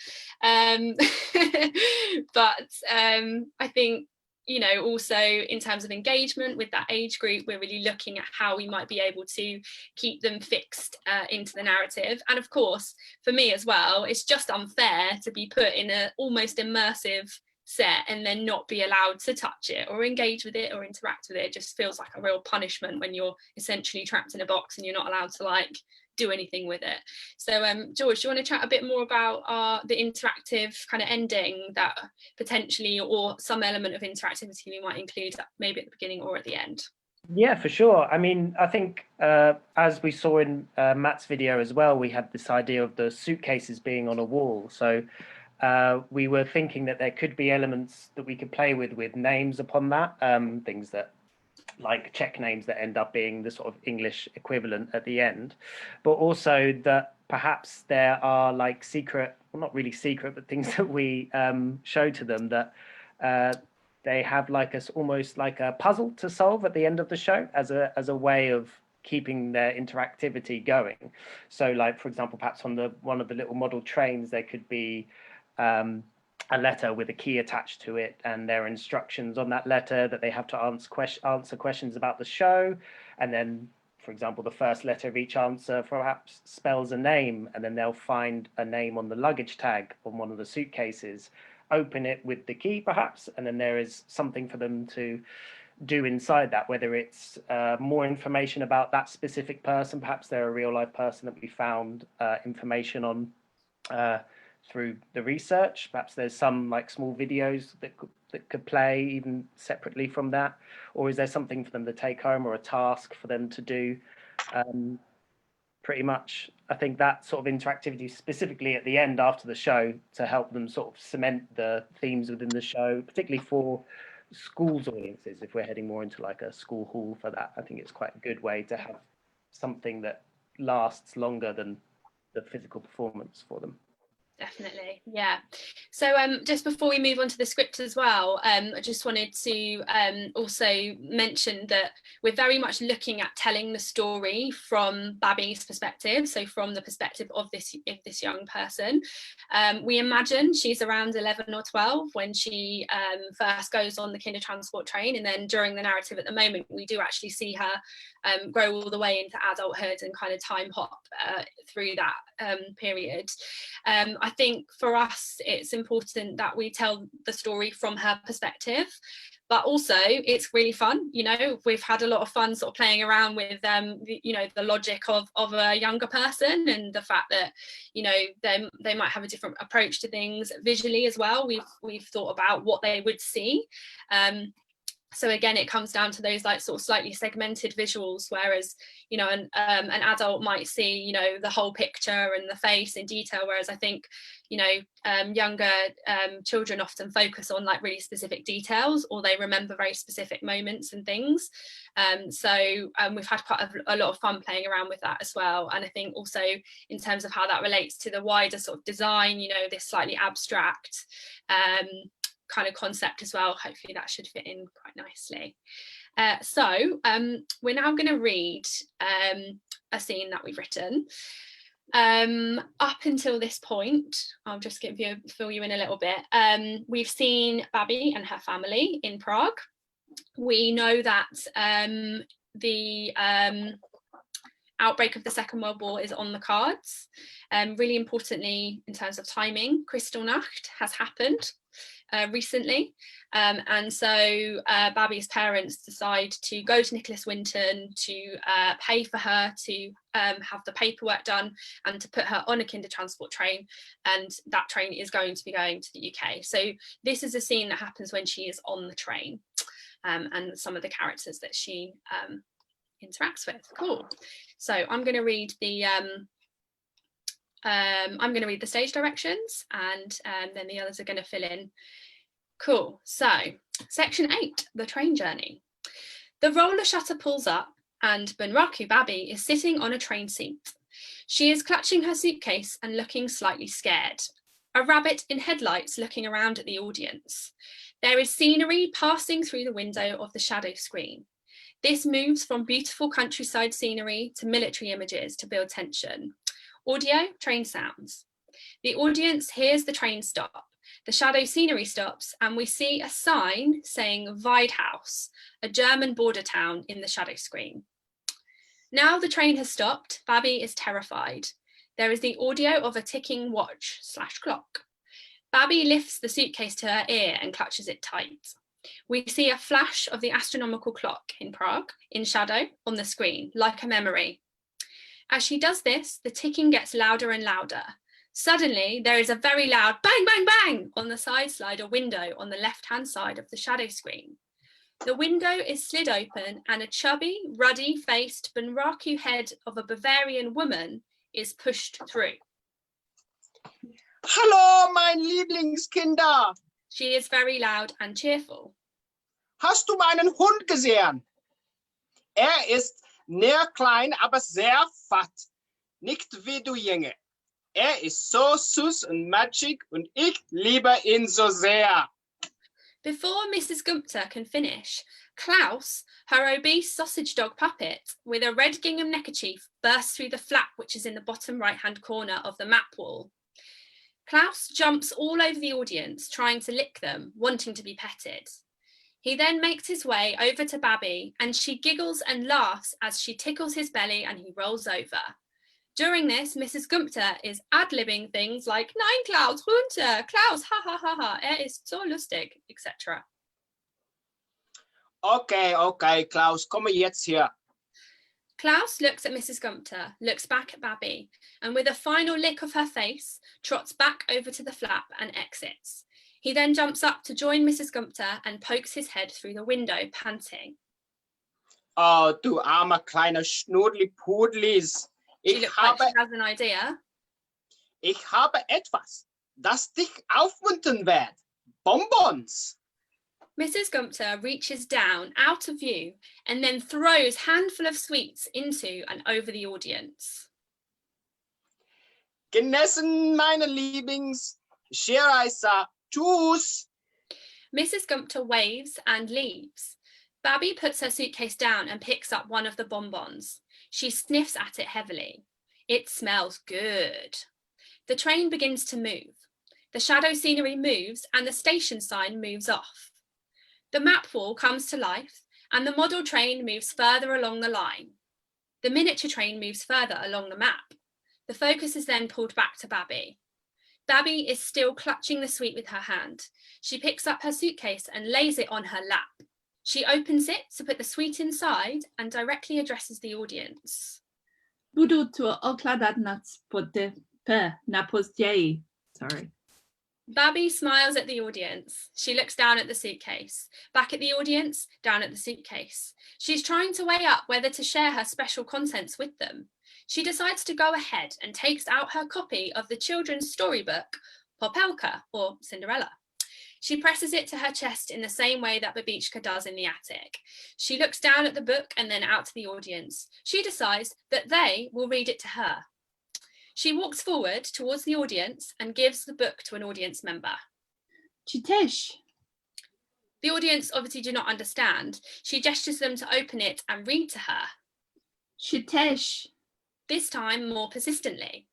[SPEAKER 1] But I think, you know, also in terms of engagement with that age group, we're really looking at how we might be able to keep them fixed into the narrative. And of course, for me as well, it's just unfair to be put in an almost immersive set and then not be allowed to touch it or engage with it or interact with it. It just feels like a real punishment when you're essentially trapped in a box and you're not allowed to like do anything with it. So George, do you want to chat a bit more about the interactive kind of ending that potentially, or some element of interactivity we might include maybe at the beginning or at the end?
[SPEAKER 4] Yeah, for sure. I mean, I think as we saw in Matt's video as well, we had this idea of the suitcases being on a wall. So we were thinking that there could be elements that we could play with names upon that, things that like Czech names that end up being the sort of English equivalent at the end, but also that perhaps there are like secret, well, not really secret, but things that we show to them that they have like almost like a puzzle to solve at the end of the show as a way of keeping their interactivity going. So like, for example, perhaps on one of the little model trains, there could be a letter with a key attached to it, and there are instructions on that letter that they have to answer questions about the show. And then, for example, the first letter of each answer perhaps spells a name, and then they'll find a name on the luggage tag on one of the suitcases, open it with the key perhaps, and then there is something for them to do inside that, whether it's more information about that specific person, perhaps they're a real life person that we found information on through the research. Perhaps there's some like small videos that could play even separately from that, or is there something for them to take home or a task for them to do? Pretty much, I think that sort of interactivity specifically at the end after the show to help them sort of cement the themes within the show, particularly for schools audiences. If we're heading more into like a school hall for that, I think it's quite a good way to have something that lasts longer than the physical performance for them.
[SPEAKER 1] Definitely, yeah. So just before we move on to the script as well, I just wanted to also mention that we're very much looking at telling the story from Babi's perspective, so from the perspective of this young person. We imagine she's around 11 or 12 when she first goes on the Kindertransport train, and then during the narrative at the moment we do actually see her grow all the way into adulthood and kind of time hop through that period. I think for us it's important that we tell the story from her perspective, but also it's really fun. You know, we've had a lot of fun sort of playing around with you know, the logic of a younger person, and the fact that, you know, they might have a different approach to things visually as well. We've thought about what they would see. So again, it comes down to those like sort of slightly segmented visuals, whereas, you know, an adult might see, you know, the whole picture and the face in detail, whereas I think, you know, younger children often focus on like really specific details, or they remember very specific moments and things. So we've had quite a lot of fun playing around with that as well. And I think also in terms of how that relates to the wider sort of design, you know, this slightly abstract kind of concept as well, hopefully that should fit in quite nicely. So we're now going to read a scene that we've written. Up until this point, I'll just fill you in a little bit. We've seen Babi and her family in Prague. We know that the outbreak of the Second World War is on the cards. Really importantly, in terms of timing, Kristallnacht has happened recently, and so Babi's parents decide to go to Nicholas Winton to pay for her to have the paperwork done and to put her on a Kindertransport train, and that train is going to be going to the UK. So this is a scene that happens when she is on the train, and some of the characters that she interacts with. Cool. So I'm going to read the stage directions, and then the others are going to fill in. Cool. So section 8, the train journey. The roller shutter pulls up and Bunraku Babi is sitting on a train seat. She is clutching her suitcase and looking slightly scared. A rabbit in headlights looking around at the audience. There is scenery passing through the window of the shadow screen. This moves from beautiful countryside scenery to military images to build tension. Audio, train sounds. The audience hears the train stop. The shadow scenery stops and we see a sign saying Weidhaus, a German border town in the shadow screen. Now the train has stopped, Babi is terrified. There is the audio of a ticking watch/clock. Babby lifts the suitcase to her ear and clutches it tight. We see a flash of the astronomical clock in Prague, in shadow, on the screen, like a memory. As she does this, the ticking gets louder and louder. Suddenly, there is a very loud bang, bang, bang on the side slider window on the left-hand side of the shadow screen. The window is slid open and a chubby, ruddy-faced Bunraku head of a Bavarian woman is pushed through.
[SPEAKER 2] Hallo, mein Lieblingskinder!
[SPEAKER 1] She is very loud and cheerful.
[SPEAKER 2] Hast du meinen Hund gesehen? Ist sehr klein, aber sehr fett. Nicht wie du Junge. Ist so süß und matschig und ich liebe ihn so sehr.
[SPEAKER 1] Before Mrs. Gumpter can finish, Klaus, her obese sausage dog puppet, with a red gingham neckerchief, bursts through the flap which is in the bottom right-hand corner of the map wall. Klaus jumps all over the audience, trying to lick them, wanting to be petted. He then makes his way over to Babby, and she giggles and laughs as she tickles his belly and he rolls over. During this, Mrs. Gumpter is ad-libbing things like Nein, Klaus, runter, Klaus, ha ha ha ha, ist so lustig, etc.
[SPEAKER 2] Okay, Klaus, komme jetzt hier.
[SPEAKER 1] Klaus looks at Mrs. Gumpter, looks back at Babby, and with a final lick of her face, trots back over to the flap and exits. He then jumps up to join Mrs. Gumpter and pokes his head through the window, panting.
[SPEAKER 2] Oh, du armer kleiner Schnurli-Pudlis.
[SPEAKER 1] She looks like she has an idea.
[SPEAKER 2] Ich habe etwas, das dich aufmuntern wird. Bonbons.
[SPEAKER 1] Mrs. Gumpter reaches down out of view and then throws handful of sweets into and over the audience.
[SPEAKER 2] Genießen, meine Liebings. Schereißer. Tschüss.
[SPEAKER 1] Mrs. Gumpter waves and leaves. Babby puts her suitcase down and picks up one of the bonbons. She sniffs at it heavily. It smells good. The train begins to move. The shadow scenery moves and the station sign moves off. The map wall comes to life and the model train moves further along the line. The miniature train moves further along the map. The focus is then pulled back to Babby. Babby is still clutching the sweet with her hand. She picks up her suitcase and lays it on her lap. She opens it to put the sweet inside and directly addresses the audience.
[SPEAKER 3] Budu tu okladat na později. Sorry.
[SPEAKER 1] Babby smiles at the audience. She looks down at the suitcase. Back at the audience, down at the suitcase. She's trying to weigh up whether to share her special contents with them. She decides to go ahead and takes out her copy of the children's storybook, Popelka, or Cinderella. She presses it to her chest in the same way that Babichka does in the attic. She looks down at the book and then out to the audience. She decides that they will read it to her. She walks forward towards the audience and gives the book to an audience member.
[SPEAKER 3] Chitesh.
[SPEAKER 1] The audience obviously do not understand. She gestures them to open it and read to her.
[SPEAKER 3] Chitesh.
[SPEAKER 1] This time more persistently.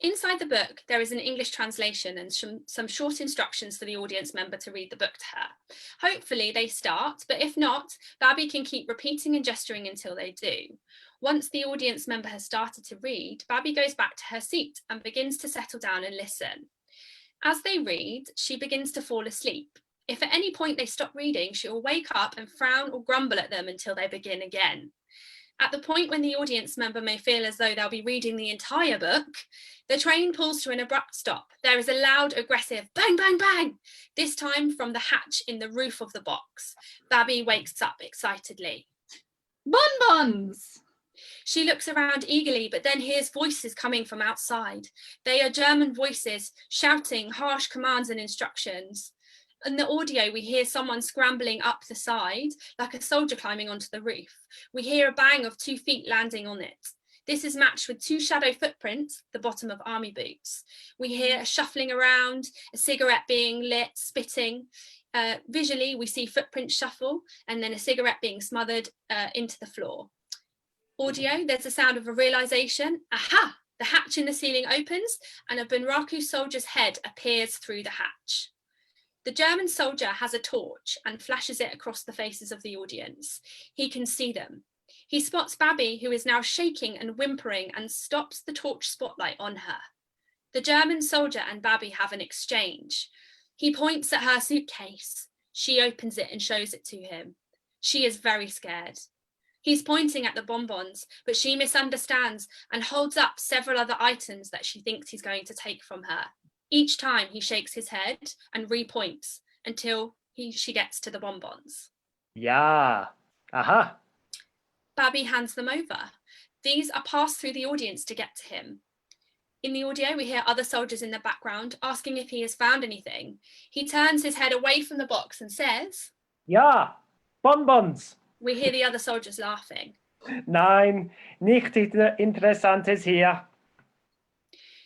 [SPEAKER 1] Inside the book, there is an English translation and some short instructions for the audience member to read the book to her. Hopefully they start, but if not, Babby can keep repeating and gesturing until they do. Once the audience member has started to read, Babby goes back to her seat and begins to settle down and listen. As they read, she begins to fall asleep. If at any point they stop reading, she will wake up and frown or grumble at them until they begin again. At the point when the audience member may feel as though they'll be reading the entire book, the train pulls to an abrupt stop. There is a loud, aggressive bang, bang, bang, this time from the hatch in the roof of the box. Babby wakes up excitedly.
[SPEAKER 3] Bonbons!
[SPEAKER 1] She looks around eagerly, but then hears voices coming from outside. They are German voices shouting harsh commands and instructions. In the audio, we hear someone scrambling up the side, like a soldier climbing onto the roof. We hear a bang of 2 feet landing on it. This is matched with 2 shadow footprints, the bottom of army boots. We hear a shuffling around, a cigarette being lit, spitting. Visually, we see footprints shuffle and then a cigarette being smothered into the floor. Audio, there's a sound of a realization. Aha! The hatch in the ceiling opens and a Bunraku soldier's head appears through the hatch. The German soldier has a torch and flashes it across the faces of the audience. He can see them. He spots Babby, who is now shaking and whimpering, and stops the torch spotlight on her. The German soldier and Babby have an exchange. He points at her suitcase. She opens it and shows it to him. She is very scared. He's pointing at the bonbons, but she misunderstands and holds up several other items that she thinks he's going to take from her. Each time he shakes his head and repoints until she gets to the bonbons.
[SPEAKER 4] Yeah. Aha.
[SPEAKER 1] Babby hands them over. These are passed through the audience to get to him. In the audio, we hear other soldiers in the background asking if he has found anything. He turns his head away from the box and says,
[SPEAKER 4] Ja, Bonbons.
[SPEAKER 1] we hear the other soldiers laughing.
[SPEAKER 4] Nein, nichts Interessantes hier.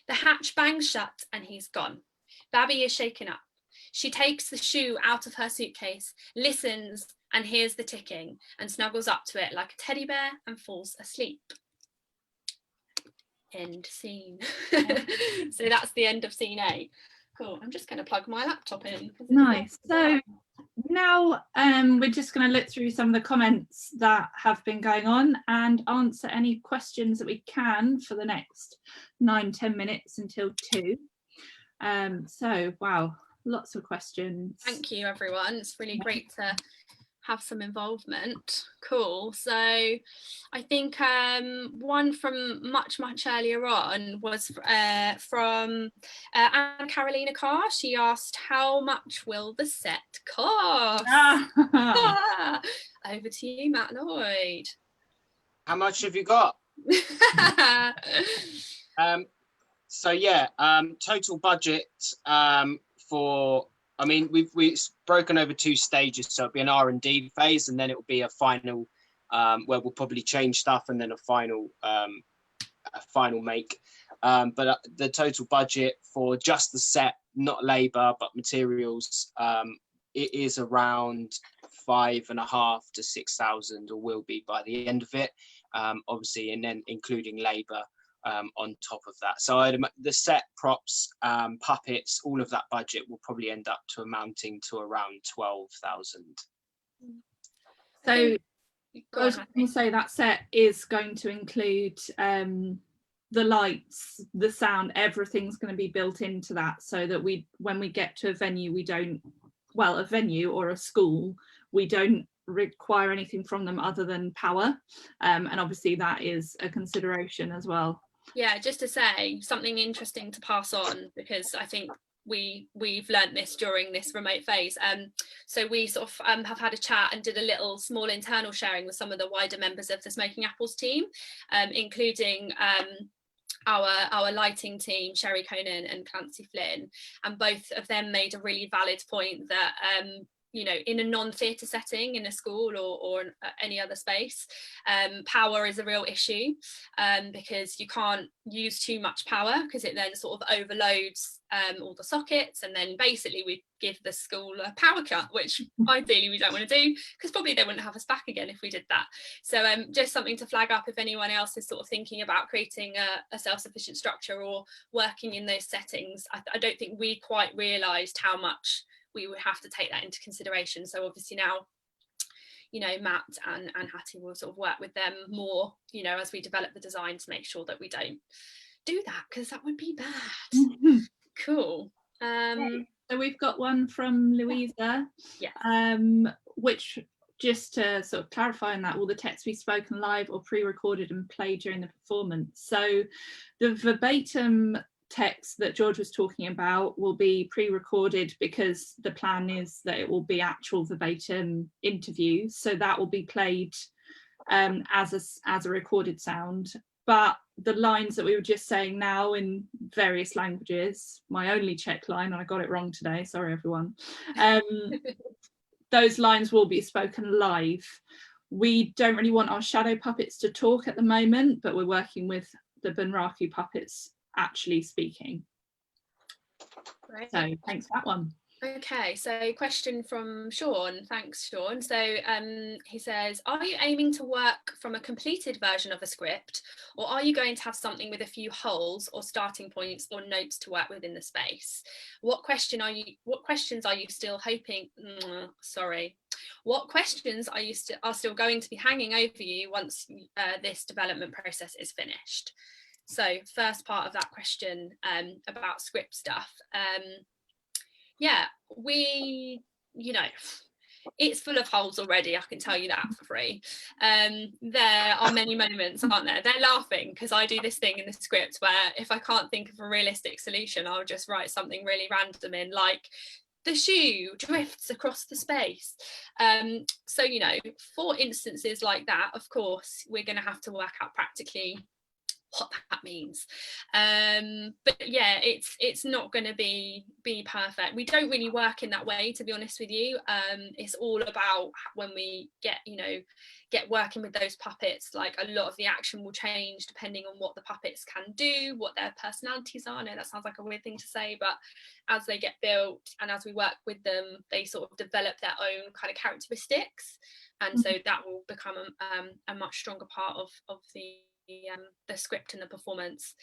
[SPEAKER 1] The hatch bangs shut and he's gone. Babby is shaken up. She takes the shoe out of her suitcase, listens and hears the ticking and snuggles up to it like a teddy bear and falls asleep. End scene. So that's the end of scene 8. Cool. I'm just going to plug my laptop in.
[SPEAKER 3] Nice. So now we're just going to look through some of the comments that have been going on and answer any questions that we can for the next 9-10 minutes until 2. So wow, lots of questions.
[SPEAKER 1] Thank you, everyone. It's really great to have some involvement. Cool. So I think one from much earlier on was from Anna Carolina Carr. She asked, how much will the set cost? Over to you, Matt Lloyd.
[SPEAKER 2] How much have you got? So yeah, total budget for, I mean, we've broken over 2 stages, so it'll be an R&D phase, and then it will be a final where we'll probably change stuff, and then a final make. But the total budget for just the set, not labour but materials, it is around 5,500 to 6,000, or will be by the end of it. Obviously, and then including labour. On top of that, so the set, props, puppets, all of that budget will probably end up to amounting to around 12,000.
[SPEAKER 3] So I was going to say that set is going to include the lights, the sound, everything's going to be built into that, so that when we get to a venue, a venue or a school, we don't require anything from them other than power, and obviously that is a consideration as well.
[SPEAKER 1] Yeah, just to say something interesting to pass on, because I think we've learnt this during this remote phase. So we sort of have had a chat and did a little small internal sharing with some of the wider members of the Smoking Apples team, including our lighting team, Sherry Conan and Clancy Flynn, and both of them made a really valid point that you know, in a non-theatre setting, in a school or any other space, power is a real issue, because you can't use too much power, because it then sort of overloads all the sockets, and then basically we give the school a power cut, which ideally we don't want to do, because probably they wouldn't have us back again if we did that. So just something to flag up if anyone else is sort of thinking about creating a self-sufficient structure or working in those settings. I don't think we quite realised how much we would have to take that into consideration. So obviously now, you know, Matt and Hattie will sort of work with them more, you know, as we develop the design to make sure that we don't do that, because that would be bad. Cool.
[SPEAKER 3] So we've got one from Louisa, which, just to sort of clarify on that, will the text be spoken live or pre-recorded and played during the performance? So the verbatim text that George was talking about will be pre-recorded, because the plan is that it will be actual verbatim interviews, so that will be played as a recorded sound. But the lines that we were just saying now in various languages, my only Czech line, and I got it wrong today, sorry everyone, those lines will be spoken live. We don't really want our shadow puppets to talk at the moment, but we're working with the Bunraku puppets actually speaking.
[SPEAKER 1] Great.
[SPEAKER 3] So thanks for that one.
[SPEAKER 1] Okay, so question from Sean. Thanks, Sean. So he says, are you aiming to work from a completed version of a script, or are you going to have something with a few holes or starting points or notes to work with in the space? What questions are you still hoping? What questions are still going to be hanging over you once this development process is finished? So first part of that question about script stuff. Yeah, we, you know, it's full of holes already, I can tell you that for free. There are many moments, aren't there? They're laughing because I do this thing in the script where if I can't think of a realistic solution, I'll just write something really random in, like, the shoe drifts across the space. So, you know, for instances like that, of course, we're going to have to work out practically what that means. But yeah, it's not going to be perfect. We don't really work in that way, to be honest with you. It's all about when we get working with those puppets, like a lot of the action will change depending on what the puppets can do, what their personalities are. I know that sounds like a weird thing to say, but as they get built and as we work with them, they sort of develop their own kind of characteristics, and so that will become a much stronger part of the script and the performance.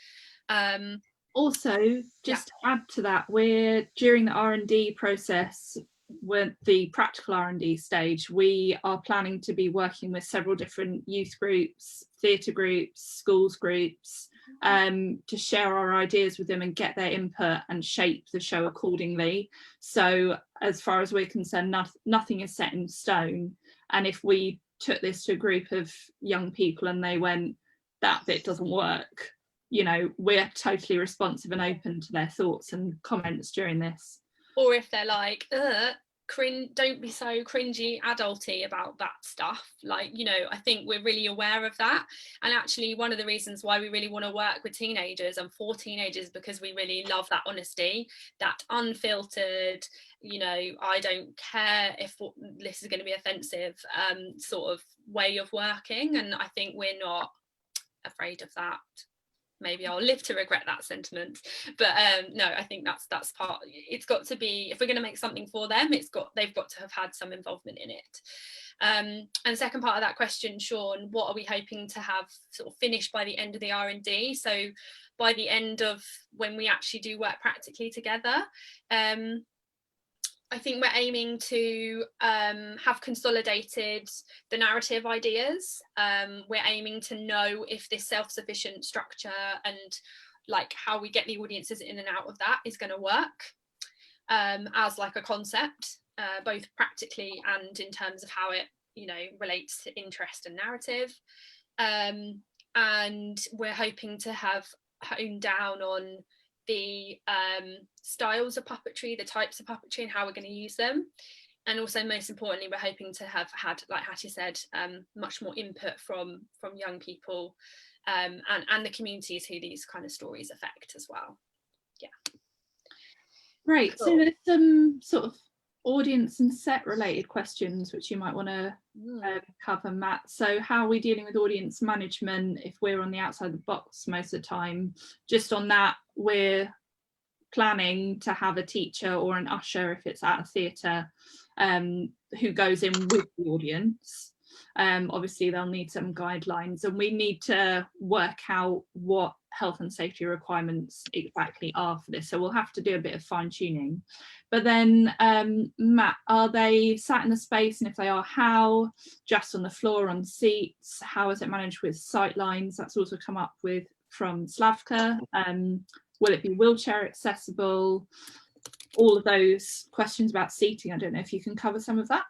[SPEAKER 3] Also, just to add to that, we're during the R&D process, with the practical R&D stage, we are planning to be working with several different youth groups, theatre groups, schools groups, to share our ideas with them and get their input and shape the show accordingly. So as far as we're concerned, nothing is set in stone. And if we took this to a group of young people and they went, that bit doesn't work, you know, we're totally responsive and open to their thoughts and comments during this.
[SPEAKER 1] Or if they're like, don't be so cringy adulty about that stuff, like, you know, I think we're really aware of that. And actually one of the reasons why we really want to work with teenagers and for teenagers, because we really love that honesty, that unfiltered, you know, I don't care if this is going to be offensive sort of way of working. And I think we're not afraid of that. Maybe I'll live to regret that sentiment, but no, I think that's part. It's got to be, if we're going to make something for them, they've got to have had some involvement in it. And the second part of that question, Sean, what are we hoping to have sort of finished by the end of the R&D? So by the end of when we actually do work practically together, I think we're aiming to have consolidated the narrative ideas. We're aiming to know if this self-sufficient structure and like how we get the audiences in and out of that is going to work as like a concept, both practically and in terms of how it, you know, relates to interest and narrative. And we're hoping to have honed down on the styles of puppetry, the types of puppetry and how we're going to use them. And also, most importantly, we're hoping to have had, like Hattie said, much more input from young people and the communities who these kind of stories affect as well. Yeah.
[SPEAKER 3] Right,
[SPEAKER 1] Cool.
[SPEAKER 3] so there's some sort of audience and set related questions which you might want to cover, Matt. So how are we dealing with audience management if we're on the outside of the box most of the time? Just on that, we're planning to have a teacher or an usher if it's at a theatre who goes in with the audience. Obviously they'll need some guidelines, and we need to work out what health and safety requirements exactly are for this, so we'll have to do a bit of fine-tuning. But then Matt, are they sat in the space, and if they are, how? Just on the floor, on seats? How is it managed with sight lines? That's also come up with from Slavka. Will it be wheelchair accessible? All of those questions about seating, I don't know if you can cover some of that.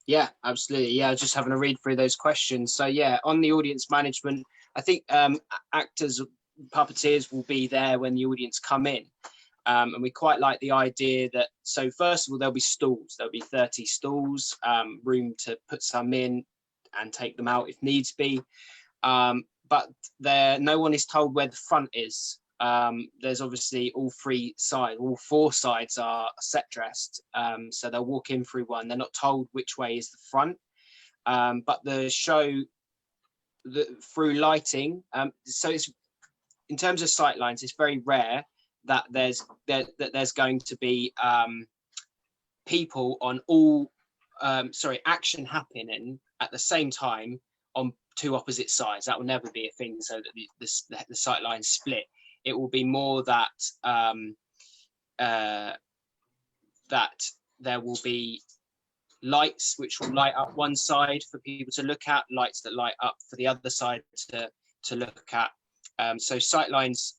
[SPEAKER 2] Yeah, absolutely. Yeah, just having a read through those questions. So yeah, on the audience management, I think actors, puppeteers will be there when the audience come in. And we quite like the idea that, so first of all, there'll be stalls. There'll be 30 stalls, room to put some in and take them out if needs be. But no one is told where the front is. There's obviously all four sides are set dressed, so they'll walk in through one. They're not told which way is the front, but the show through lighting, so it's, in terms of sight lines, it's very rare that there's going to be people on all action happening at the same time on two opposite sides. That will never be a thing, so that the sight lines split. It will be more that that there will be lights which will light up one side for people to look at, lights that light up for the other side to look at. So sightlines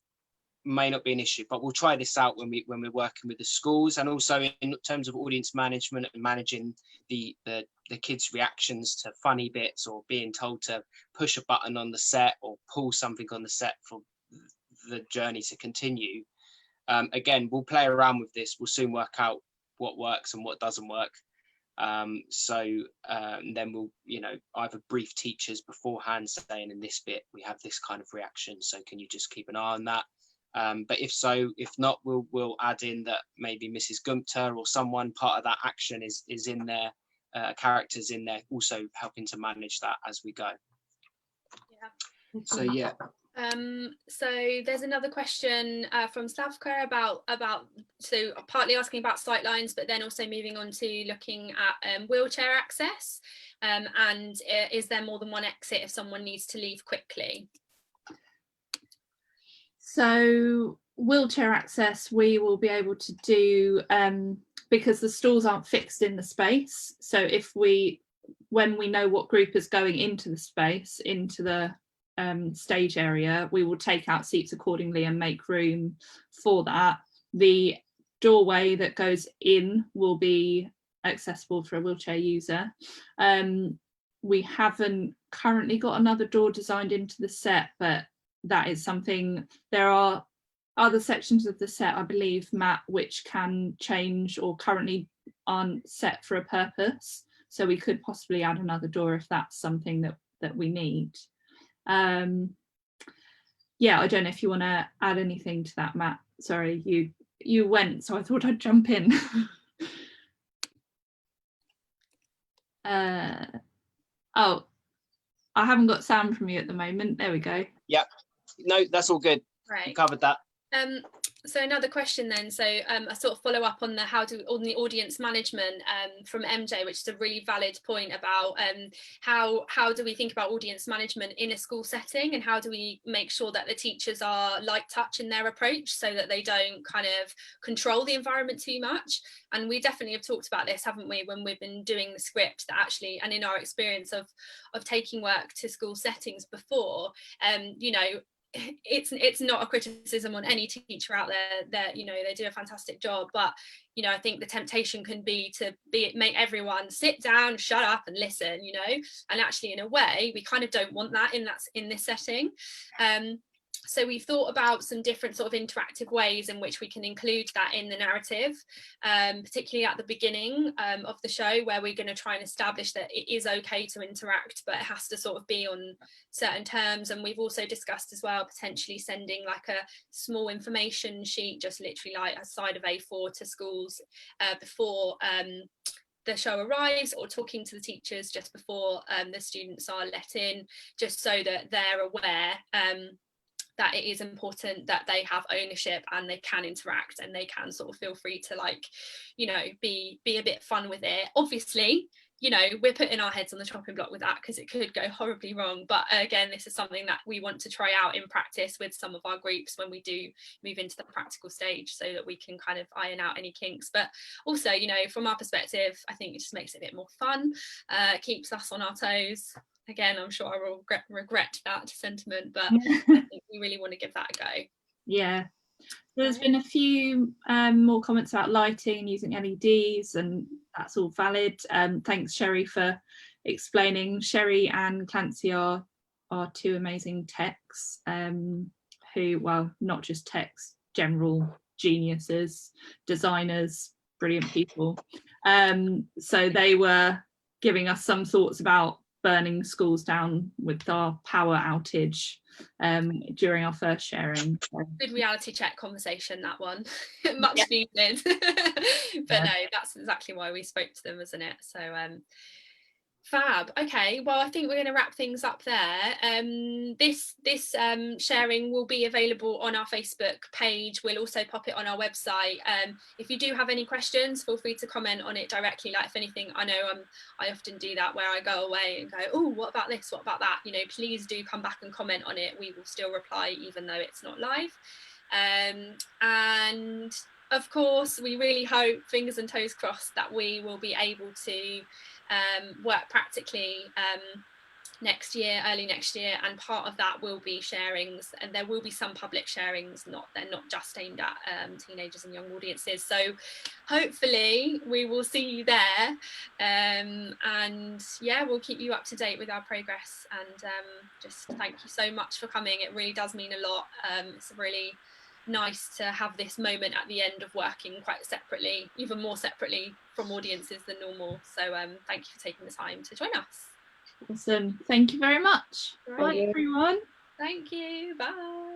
[SPEAKER 2] may not be an issue, but we'll try this out when we're working with the schools, and also in terms of audience management and managing the kids' reactions to funny bits, or being told to push a button on the set or pull something on the set for the journey to continue. Again, we'll play around with this. We'll soon work out what works and what doesn't work. Then we'll, either brief teachers beforehand saying, in this bit we have this kind of reaction, so can you just keep an eye on that? But if not, we'll add in that maybe Mrs. Gumter or someone part of that action is in there, characters in there also helping to manage that as we go.
[SPEAKER 1] Yeah.
[SPEAKER 2] So yeah.
[SPEAKER 1] So there's another question from Slavka about so partly asking about sightlines, but then also moving on to looking at wheelchair access, and is there more than one exit if someone needs to leave quickly?
[SPEAKER 3] So wheelchair access we will be able to do because the stalls aren't fixed in the space. So when we know what group is going into the space, into the stage area, we will take out seats accordingly and make room for that. The doorway that goes in will be accessible for a wheelchair user. We haven't currently got another door designed into the set, but that is something. There are other sections of the set, I believe, Matt, which can change or currently aren't set for a purpose, so we could possibly add another door if that's something that we need. Yeah, I don't know if you want to add anything to that, Matt. Sorry, you went, so I thought I'd jump in. Oh, I haven't got sound from you at the moment. There we go.
[SPEAKER 2] Yeah, no, that's all good.
[SPEAKER 1] Right.
[SPEAKER 2] You covered that.
[SPEAKER 1] So another question then, so a sort of follow up on the audience management from MJ, which is a really valid point about how do we think about audience management in a school setting, and how do we make sure that the teachers are light touch in their approach so that they don't kind of control the environment too much. And we definitely have talked about this, haven't we, when we've been doing the script, that actually, and in our experience of taking work to school settings before, it's not a criticism on any teacher out there, that they do a fantastic job, but I think the temptation can be to make everyone sit down, shut up and listen, and actually in a way we kind of don't want that in this setting. So we've thought about some different sort of interactive ways in which we can include that in the narrative, particularly at the beginning of the show, where we're going to try and establish that it is okay to interact, but it has to sort of be on certain terms. And we've also discussed as well potentially sending like a small information sheet, just literally like a side of A4 to schools before the show arrives, or talking to the teachers just before the students are let in, just so that they're aware that it is important that they have ownership and they can interact and they can sort of feel free to be a bit fun with it. Obviously, we're putting our heads on the chopping block with that because it could go horribly wrong. But again, this is something that we want to try out in practice with some of our groups when we do move into the practical stage, so that we can kind of iron out any kinks. But also, from our perspective, I think it just makes it a bit more fun, keeps us on our toes. Again, I'm sure I will regret that sentiment, but I think we really want to give that a go.
[SPEAKER 3] Yeah, there's been a few more comments about lighting and using LEDs, and that's all valid. Thanks, Sherry, for explaining. Sherry and Clancy are two amazing techs who, well, not just techs, general geniuses, designers, brilliant people. So they were giving us some thoughts about burning schools down with our power outage during our first sharing.
[SPEAKER 1] Good reality check conversation, that one. Much needed. But no, that's exactly why we spoke to them, isn't it? So fab. Okay, well, I think we're going to wrap things up there. This sharing will be available on our Facebook page. We'll also pop it on our website. If you do have any questions, feel free to comment on it directly. Like, if anything, I know I often do that, where I go away and go, oh, what about this, what about that? Please do come back and comment on it. We will still reply even though it's not live. And of course, we really hope, fingers and toes crossed, that we will be able to work practically next year, early next year, and part of that will be sharings, and there will be some public sharings. They're not just aimed at teenagers and young audiences. So hopefully we will see you there, and yeah, we'll keep you up to date with our progress. And just thank you so much for coming. It really does mean a lot. It's really nice to have this moment at the end of working quite separately, even more separately from audiences than normal. So thank you for taking the time to join us.
[SPEAKER 3] Awesome. Thank you very much.
[SPEAKER 1] Right.
[SPEAKER 3] Bye, everyone.
[SPEAKER 1] Thank you. Bye.